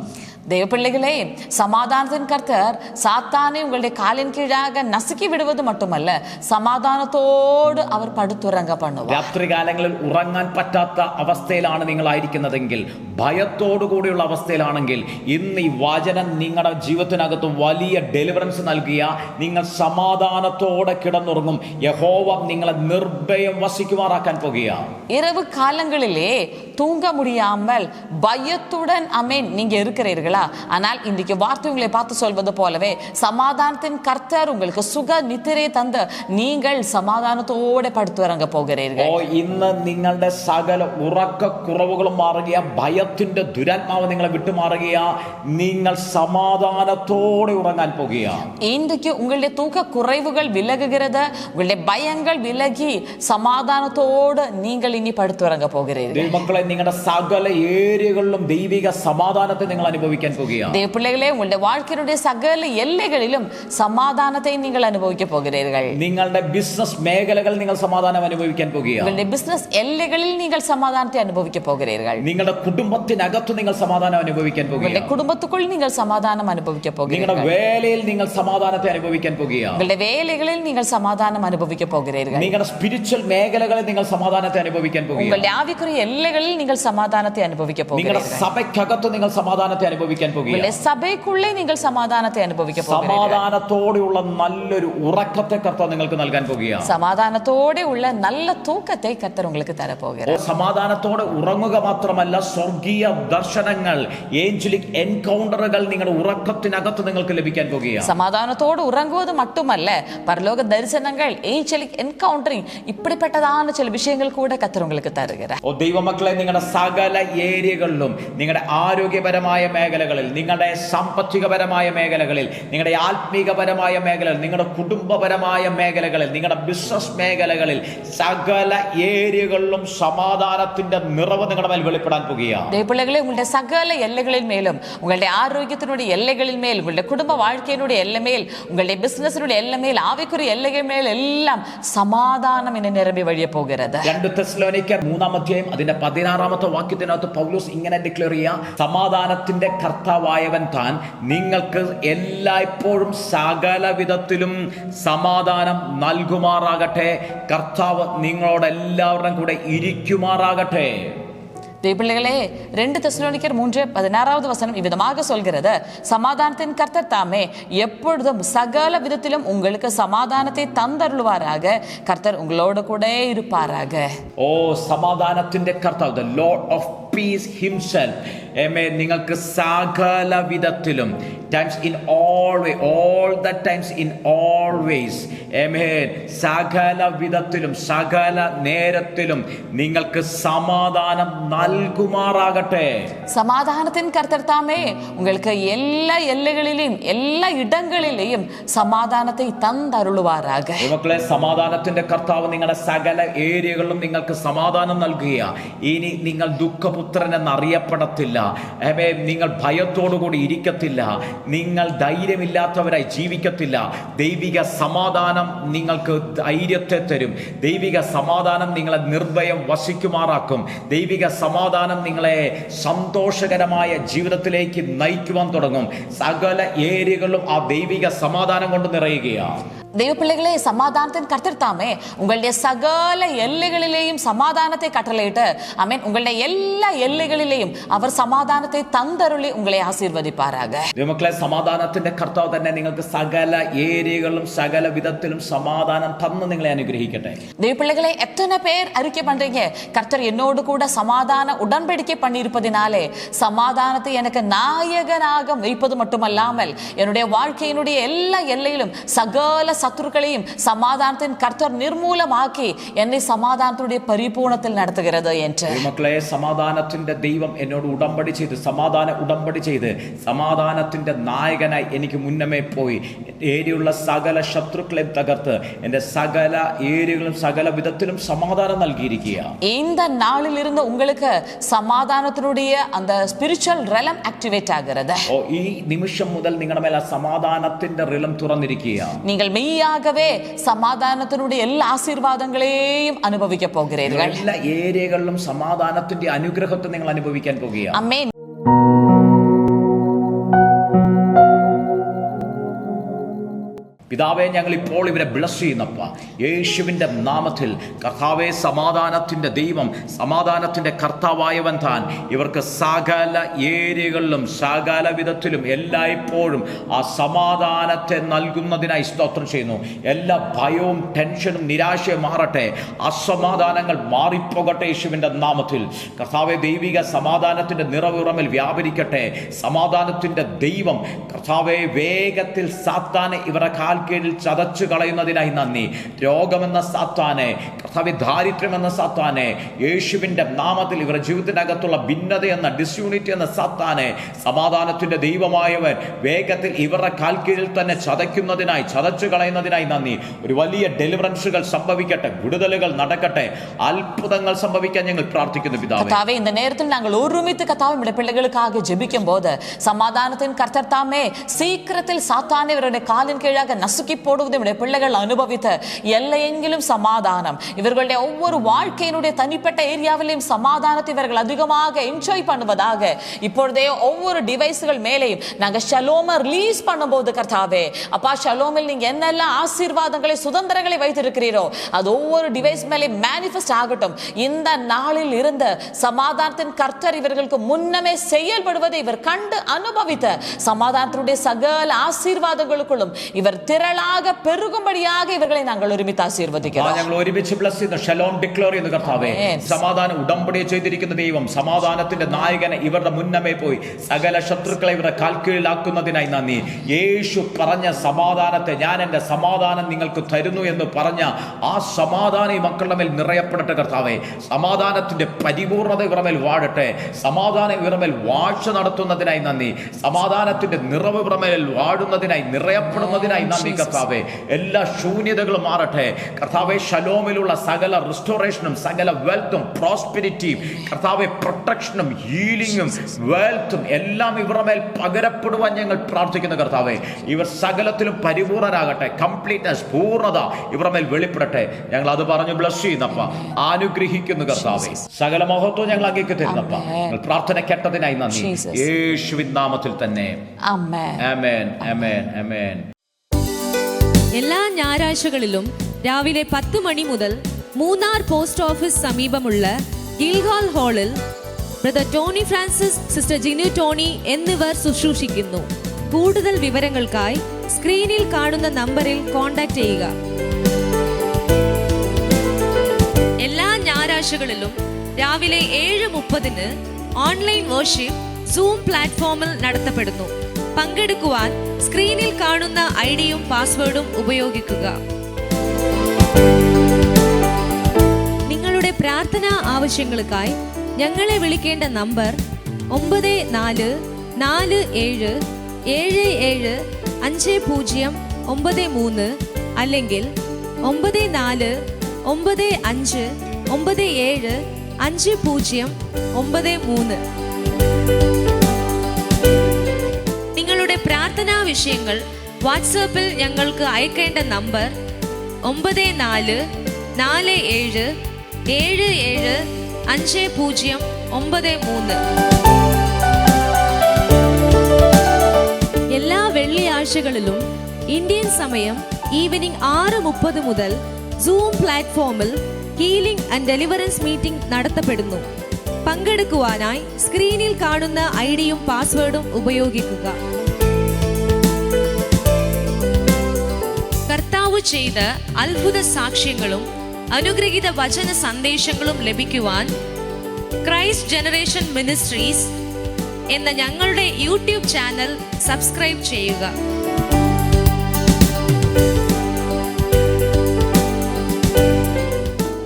தேவப்பிள்ளைகளே, சமாதானத்தின் கர்த்தர் சாத்தானை உங்களுடைய காலின் கீழாக நசுக்கி விடுவது மட்டுமல்ல, സമാധാനത്തോട് അവർ പടുത്തുറങ്ങ பண்ணுவார். രാത്രികാലങ്ങളിൽ ഉറങ്ങാൻ പറ്റാത്ത അവസ്ഥയിലാണ് നിങ്ങളായിരിക്കുന്നതെങ്കിൽ, ഭയത്തോടുകൂടിയുള്ള അവസ്ഥയിലാണെങ്കിൽ, ഇന്ന് ഈ വചനം നിങ്ങളുടെ ജീവിതത്തിനകത്ത് വലിയ ഡെലിവറൻസ് നൽകിയ നിങ്ങൾ സമാധാനത്തോടെ കിടന്നുറങ്ങും. യഹോവ നിങ്ങളെ നിർഭയം വസിക്കുമാറാക്കാൻ പോകുക. இரவு காலங்களிலே தூங்க முடியாமல் பயத்துடன் அமேன் நீங்க இருக்கிறீர்களா? ஆனால் இன்றைக்கு வார்த்தை உங்களை பார்த்து சொல்வது போலவே, சமாதானத்தின் கர்த்தர் உங்களுக்கு சுக நித்திரை தந்து நீங்கள் സമാധാനത്തോടെ പടുത്തുറങ്ങ പോകുகிறீர்கள். ഇന്ന് നിങ്ങളുടെ സകല ഉറക്ക കുറവുകളും മാറുക, ഭയത്തിന്റെ ദുരാത്മാവ് നിങ്ങളെ വിട്ടുമാറുക, നിങ്ങൾ സമാധാനത്തോടെ ഉറങ്ങാൻ പോകുക. இன்றைக்கு உங்களுடைய தூக்க குறைவுகள் விலகுகிறது, உங்களுடைய பயங்கள் விலகி சமாதானத்தோடு நீங்கள் இனி படுத்துறங்க போகிறீர்கள். മക്കളെ, നിങ്ങളുടെ സകല ഏരിയകളിലും ദൈവിക സമാധാനത്തെ നിങ്ങൾ അനുഭവിക്കാൻ പോകുക. தேவப்பிள்ளைகளே, உங்களுடைய வாழ்க்கையினுடைய சகல எல்லைகளிலும் சமாதானத்தை நீங்கள் அனுபவிக்க போகிறீர்கள். നിങ്ങളുടെ ബിസിനസ് മേഖലകളിൽ നിങ്ങൾ സമാധാനം അനുഭവിക്കാൻ പോകുക. உங்களுடைய பிசினஸ் எல்லைகளில் நீங்கள் சமாதானத்தை அனுபவிக்க போகிறீர்கள். നിങ്ങളുടെ കുടുംബത്തിനകത്ത് നിങ്ങൾ സമാധാനം അനുഭവിക്കാൻ പോകുക. உங்களுடைய குடும்பத்துக்குள் நீங்கள் சமாதானம் அனுபவிக்க போகிறீர்கள். നിങ്ങളുടെ വേലയിൽ നിങ്ങൾ സമാധാനത്തെ അനുഭവിക്കാൻ പോകുക. உங்களுடைய வேலைகளில் நீங்கள் சமாதானம் அனுபவிக்க போகிறீர்கள். നിങ്ങളുടെ സ്പിരിച്വൽ മേഖലകളിൽ നിങ്ങൾ സമാധാനത്തെ അനുഭവിക്കാൻ പോകുക. உங்களுடைய ஆவிக்குரிய எல்லைகளில் நீங்கள் சமாதானத்தை அனுபவிக்க നിങ്ങളുടെ போகிறீர்கள். സഭയ്ക്കകത്ത് നിങ്ങൾ സമാധാനത്തെ അനുഭവിക്കാൻ പോകുക. உங்களுடைய சபைக்குள்ளே நீங்கள் சமாதானத்தை அனுபவிக்க போகிறீர்கள். സമാധാനത്തോടെയുള്ള നല്ലൊരു ഉറക്കത്തെ കർത്താവ് നിങ്ങൾക്ക് നൽകാൻ പോകുക. സമാധാനത്തോടെ ഉള്ള നല്ല തൂക്കത്തെ കർത്തർ உங்களுக்கு തര പോകുகிறார். സമാധാനത്തോടെ ഉറങ്ങുക മാത്രമല്ല, സ്വർഗീയ ദർശനങ്ങൾ, ഏഞ്ചലിക് എൻകൗണ്ടറുകൾ നിങ്ങളുടെ ഉറക്കത്തിനകത്ത് നിങ്ങൾക്ക് ലഭിക്കാൻ പോകുക. സമാധാനത്തോട് ഉറങ്ങുவது மட்டுமல்ல, பரலோக தரிசனங்கள், ஏஞ்சலிக் என்கவுண்டரிங், இப்படிப்பட்டதான ചില விஷயங்கள் கூட கர்த்தர் உங்களுக்கு தருகிறார். ദൈവമക്കളെ, നിങ്ങളുടെ സകല ഏരിയകളിലും, നിങ്ങളുടെ ആരോഗ്യപരമായ മേഖലകളിൽ, നിങ്ങളുടെ സാമ്പത്തികപരമായ മേഖലകളിൽ, നിങ്ങളുടെ ആത്മീകപരമായ മേഖലകളിൽ, നിങ്ങളുടെ കുടുംബപരമായ മേഖലകളിൽ, നിങ്ങളുടെ ബിസിനസ് മേഖലകളിൽ, സകല ഏരിയകളിലും സമാധാനത്തിന്റെ നിറവ് നിങ്ങളുടെ മേൽ വെളിപ്പെടാൻ പോകുക. தேவப்பிள்ளைகளே, உங்களுடைய சகல எல்லைகளின் மேலும், உங்களுடைய ஆரோக்கியத்தினுடைய எல்லைகளின் மேல், உங்களுடைய குடும்ப வாழ்க்கையினுடைய எல்லை மேல், உங்களுடைய பிசினஸினுடைய எல்லை மேல், ஆவிக்குரிய எல்லைகள் மேல் எல்லாம் சமாதானம் என நிரம்பி வழிய போகிறது. 2 തെസ്സലോനിക്കർ 3-ാം അധ്യായം അതിന്റെ 14 16-ാമത്തെ വാക്യത്തിനകത്ത് പൗലോസ് ഇങ്ങനെ ഡിക്ലെയർ ചെയ്യുക, സമാധാനത്തിന്റെ കർത്താവായവൻ താൻ നിങ്ങൾക്ക് എല്ലായ്പ്പോഴും സകല വിധത്തിലും സമാധാനം നൽകുമാറാകട്ടെ. കർത്താവ് നിങ്ങളോടെല്ലാവരുടെയും കൂടെ ഇരിക്കുമാറാകട്ടെ. தேவப்பிள்ளைகளே 2 தெசலோனிக்கர் 3:16 இவ்விதமாக சொல்கிறது, சமாதானத்தின் கர்த்தர் தாமே எப்பொழுதும் சகல விதத்திலும் உங்களுக்கு சமாதானத்தை தந்தருள்வாராக. கர்த்தர் உங்களோடு கூட இருப்பாராக. ഓ സമാധാനത്തിന്റെ കർത്താവ്, the Lord of peace himself, amen, നിങ്ങൾക്ക് സകല വിധത്തിലും, times in all way, all the times in all ways, amen, സകല വിധത്തിലും സകല നേരത്തിലും നിങ്ങൾക്ക് സമാധാനം നൽകുമാറാകട്ടെ. சமாதானத்தின் கர்த்தர் தாமே உங்களுக்கு எல்லா எல்லைகளிலும் எல்லா இடங்களிலேயும் സമാധാനത്തെ തന്നരുളുവാറാക. മക്കളെ, സമാധാനത്തിന്റെ കർത്താവ് നിങ്ങളുടെ സകല ഏരിയകളിലും നിങ്ങൾക്ക് സമാധാനം നൽകുക. ഇനി നിങ്ങൾ ദുഃഖപുത്രൻ എന്നറിയപ്പെടത്തില്ല. നിങ്ങൾ ഭയത്തോടുകൂടി ഇരിക്കത്തില്ല. നിങ്ങൾ ധൈര്യമില്ലാത്തവരായി ജീവിക്കത്തില്ല. ദൈവിക സമാധാനം നിങ്ങൾക്ക് ധൈര്യത്തെ തരും. ദൈവിക സമാധാനം നിങ്ങളെ നിർഭയം വസിക്കുമാറാക്കും. ദൈവിക സമാധാനം നിങ്ങളെ സന്തോഷകരമായ ജീവിതത്തിലേക്ക് നയിക്കുവാൻ തുടങ്ങും. സകല ഏരിയകളിലും ആ ദൈവിക സമാധാനം കൊണ്ട് നിറയുകയാണ്. தேவப்பிள்ளைகளே, சமாதானத்தின் கர்த்தர் தாமே உங்களுடைய சகல எல்லைகளிலேயும் சமாதானத்தை கட்டளையிட்டு, ஆமென், உங்களுடைய எல்லா எல்லைகளிலேயும் அவர் சமாதானத்தை தந்தருளி உங்களை ஆசீர்வதிப்பாராக. ദൈവമക്കളെ, സമാധാനത്തിന്റെ കർത്താവ് തന്നെ നിങ്ങൾക്ക് സകല ഏരിയകളിലും സകല വിധത്തിലും സമാധാനം തന്ന് നിങ്ങളെ അനുഗ്രഹിക്കട്ടെ. தேவப்பிள்ளைகளே, எத்தனை பேர் அறிக்கை பண்றீங்க, கர்த்தர் என்னோடு கூட சமாதான உடன்படிக்கை பண்ணியிருப்பதினாலே சமாதானத்தை எனக்கு நாயகனாக வைப்பது மட்டுமல்லாமல் என்னுடைய வாழ்க்கையினுடைய எல்லா எல்லையிலும் சகல சத்துருக்களையும் சமாதானத்தின் கர்த்தர் நிர்மூலமாக்கி என்னை സമാധാനത്തിന്റെ പരിപൂർണത്തിൽ നടത്തുகிறது என்று. മക്കളെ, സമാധാനത്തിന്റെ ദൈവം എന്നോട് ഉടമ്പടി ചെയ്ത് സമാധാന ഉടമ്പടി ചെയ്ത് സമാധാനത്തിന്റെ നായകനായി എനിക്ക് മുന്നമേ പോയി ഏരിയുള്ള സകല ശത്രുക്കളെ തകർത്ത് എൻ്റെ സകല ഏരിയകളും സകല വിധത്തിലും സമാധാനം നൽകിയിരിക്കുക. இந்த நாளில் இருந்து உங்களுக்கு சமாதானத்தினுடைய அந்த ஸ்பிரிச்சுவல் ரெலம் ஆக்டிவேட் ஆகிறது. ഈ നിമിഷം മുതൽ നിങ്ങളുടെ മേൽ സമാധാനത്തിന്റെ റിലം തുറന്നിരിക്കുക. நீங்கள் மெய்யாகவே சமாதானத்தினுடைய எல்லா ஆசீர்வாதங்களையும் அனுபவிக்க போகிறீர்கள். എല്ലാ ഏരിയകളിലും സമാധാനത്തിന്റെ അനുഗ്രഹത്തെ നിങ്ങൾ അനുഭവിക്കാൻ പോകുകയാണ്. ആമേൻ. പിതാവേ, ഞങ്ങൾ ഇപ്പോൾ ഇവരെ ബ്ലസ് ചെയ്യുന്നപ്പ യേശുവിൻ്റെ നാമത്തിൽ. കർത്താവേ, സമാധാനത്തിൻ്റെ ദൈവം, സമാധാനത്തിൻ്റെ കർത്താവായവൻ താൻ ഇവർക്ക് സകല ഏരിയകളിലും സകല വിധത്തിലും എല്ലായ്പ്പോഴും ആ സമാധാനത്തെ നൽകുന്നതിനായി സ്തോത്രം ചെയ്യുന്നു. എല്ലാ ഭയവും ടെൻഷനും നിരാശയും മാറട്ടെ. അസമാധാനങ്ങൾ മാറിപ്പോകട്ടെ യേശുവിൻ്റെ നാമത്തിൽ. കർത്താവേ, ദൈവിക സമാധാനത്തിൻ്റെ നിറവുറമിൽ വ്യാപരിക്കട്ടെ. സമാധാനത്തിൻ്റെ ദൈവം കർത്താവേ വേഗത്തിൽ സാത്താനെ ഇവരുടെ കീഴിൽ ചതച്ചു കളയുന്നതിനായി നന്ദി. രോഗമെന്ന സാത്താനെ, കർത്താവേ, ദാരിദ്ര്യമെന്ന സാത്താനെ യേശുവിൻ്റെ നാമത്തിൽ ഇവരുടെ ജീവിതത്തിനകത്തുള്ള ഭിന്നത എന്ന ഡിസ്യൂണിറ്റി എന്ന സാത്താനെ സമാധാനത്തിന്റെ ദൈവമായവൻ വേഗത്തിൽ ഇവരുടെ കീഴിൽ തന്നെ ചതയ്ക്കുന്നതിനായി ചതച്ചു കളയുന്നതിനായി നന്ദി. ഒരു വലിയ ഡെലിവറൻസുകൾ സംഭവിക്കട്ടെ, വിടുതലുകൾ നടക്കട്ടെ, അത്ഭുതങ്ങൾ സംഭവിക്കാൻ ഞങ്ങൾ പ്രാർത്ഥിക്കുന്നു പിതാവേ. இந்த நேரத்தில் நாங்கள் ஒருமித்து கர்த்தாவே நம்முடைய பிள்ளைகளுக்காக ஜெபிக்கும் போது சமாதானத்தின் கர்த்தர் தாமே சீக்கிரத்தில் சாத்தானை இவருடைய காலின் கீழாக நசுக்கி போடுவதை நம்முடைய பிள்ளைகள் அனுபவித்து எல்லையெங்கிலும் சமாதானம், இவர்களுடைய ஒவ்வொரு வாழ்க்கையினுடைய தனிப்பட்ட ஏரியாவிலையும் சமாதானத்தை இவர்கள் அதிகமாக என்ஜாய் பண்ணுவதாக இப்பொழுதே ஒவ்வொரு டிவைஸ்கள் மேலேயும் நாங்கள் ஷலோமை ரிலீஸ் பண்ணும்போது கர்த்தாவே, அப்பா, ஷலோமில் நீங்க என்னெல்லாம் ஆசீர்வாதங்களை சுதந்திரங்களை வைத்திருக்கிறீரோ அது ஒவ்வொரு டிவைஸ் மேலே மேனிஃபெஸ்ட் ஆகட்டும். இந்த நாளில் இருந்த சமாதானத்தின் கர்த்தர் இவர்களுக்கு முன்னமே செயல்படுவதை இவர் கண்டு அனுபவித்த சமாதானத்தினுடைய சகல ஆசீர்வாதங்களுக்குள்ளும் இவர் திரளாக பெருகும்படியாக இவர்களை நாங்கள் ഒരുമിച്ച് ആശീർവദിക്കുന്നു. ഞങ്ങൾ ഒരുമിച്ച് ബ്ലസ് ചെയ്യുന്നു. ഷലോം ഡിക്ലെയർ ചെയ്യുന്നു കർത്താവേ. സമാധാനം ഉടമ്പടി ചെയ്തിരിക്കുന്ന ദൈവം, സമാധാനത്തിന്റെ നായകനെ ഇവരുടെ മുന്നമേ പോയി സകല ശത്രുക്കളെ ഇവരുടെ കാൽക്കീഴിലാക്കുന്നതിനായി നന്ദി. യേശു പറഞ്ഞ സമാധാനത്തെ, ഞാൻ എൻ്റെ സമാധാനം നിങ്ങൾക്ക് തരുന്നു എന്ന് പറഞ്ഞ ആ സമാധാനം ഈ മക്കളുടെ മേൽ നിറയപ്പെടട്ടെ കർത്താവേ. സമാധാനത്തിന്റെ പരിപൂർണത ഇവരുടെ മേൽ വാഴട്ടെ. സമാധാനം ഇവരുടെ മേൽ വാഴ്ച നടത്തുന്നതിനായി നന്ദി. സമാധാനത്തിന്റെ നിറവ് ഇവരുടെ മേൽ വാഴുന്നതിനായി നിറയപ്പെടുന്നതിനായി നന്ദി കർത്താവെ. എല്ലാ ശൂന്യതകളും മാറട്ടെ കർത്താവെ. ഷലോമിലുള്ള സകല റിസ്റ്റോറേഷനും സകല വെൽത്തും പ്രോസ്പെരിറ്റിയും കർത്താവെ, പ്രൊട്ടക്ഷനും ഹീലിംഗും വെൽത്തും എല്ലാം ഇവരുടെ മേൽ പകരപ്പെടുവാൻ ഞങ്ങൾ പ്രാർത്ഥിക്കുന്നു കർത്താവെ. ഇവർ സകലത്തിലും പരിപൂർണരാകട്ടെ. കംപ്ലീറ്റ്നെസ്, പൂർണ്ണത ഇവരുടെ മേൽ വെളിപ്പെടട്ടെ. ഞങ്ങൾ അത് പറഞ്ഞു ബ്ലസ് ചെയ്യുന്നപ്പ, അനുഗ്രഹിക്കുന്നു കർത്താവെ. സകല മഹത്വം ഞങ്ങൾ അങ്ങേക്ക് തരുന്നപ്പ. പ്രാർത്ഥന കേട്ടതിനായി നന്ദി, യേശുവിൻ നാമത്തിൽ തന്നെ. ആമേൻ, ആമേൻ, ആമേൻ. എല്ലാ ഞായറാഴ്ചകളിലും രാവിലെ 10 മണി മുതൽ മൂന്നാർ പോസ്റ്റ് ഓഫീസ് സമീപമുള്ള ഗിൽഗാൽ ഹാളിൽ brother Tony Francis, sister Jinu Tony എന്നിവർ ശുശ്രൂഷിക്കുന്നു. കൂടുതൽ വിവരങ്ങൾക്കായി സ്ക്രീനിൽ കാണുന്ന നമ്പറിൽ കോൺടാക്ട് ചെയ്യുക. എല്ലാ ഞായറാഴ്ചകളിലും രാവിലെ 7:30 ഓൺലൈൻ വർഷിപ്പ് സൂം പ്ലാറ്റ്ഫോമിൽ നടത്തപ്പെടുന്നു. പങ്കെടുക്കുവാൻ സ്ക്രീനിൽ കാണുന്ന ഐഡിയും പാസ്വേഡും ഉപയോഗിക്കുക. നിങ്ങളുടെ പ്രാർത്ഥനാ ആവശ്യങ്ങൾക്കായി ഞങ്ങളെ വിളിക്കേണ്ട നമ്പർ 9447775093 അല്ലെങ്കിൽ 9495975093. നിങ്ങളുടെ പ്രാർത്ഥനാ വിഷയങ്ങൾ വാട്സാപ്പിൽ ഞങ്ങൾക്ക് അയക്കേണ്ട നമ്പർ 9447775093. എല്ലാ വെള്ളിയാഴ്ചകളിലും ഇന്ത്യൻ സമയം ഈവനിംഗ് 6:30 മുതൽ സൂം പ്ലാറ്റ്ഫോമിൽ ഹീലിംഗ് ആൻഡ് ഡെലിവറൻസ് മീറ്റിംഗ് നടത്തപ്പെടുന്നു. പങ്കെടുക്കുവാനായി സ്ക്രീനിൽ കാണുന്ന ഐഡിയും പാസ്വേഡും ഉപയോഗിക്കുക. കർത്താവ് ചെയ്ത അത്ഭുത സാക്ഷ്യങ്ങളും അനുഗ്രഹീത വചന സന്ദേശങ്ങളും ലഭിക്കുവാൻ ക്രൈസ്റ്റ് ജനറേഷൻ മിനിസ്ട്രീസ് എന്ന ഞങ്ങളുടെ യൂട്യൂബ് ചാനൽ സബ്സ്ക്രൈബ് ചെയ്യുക.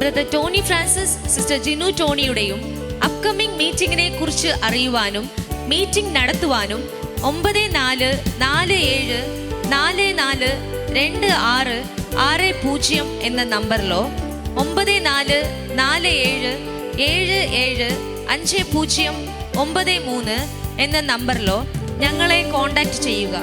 Brother Tony Francis, sister Jinu ടോണിയുടെയും അപ്കമിംഗ് മീറ്റിംഗിനെ കുറിച്ച് അറിയുവാനും മീറ്റിംഗ് നടത്തുവാനും 9447442660 എന്ന നമ്പറിലോ 9447775093 എന്ന നമ്പറിലോ ഞങ്ങളെ കോൺടാക്ട് ചെയ്യുക.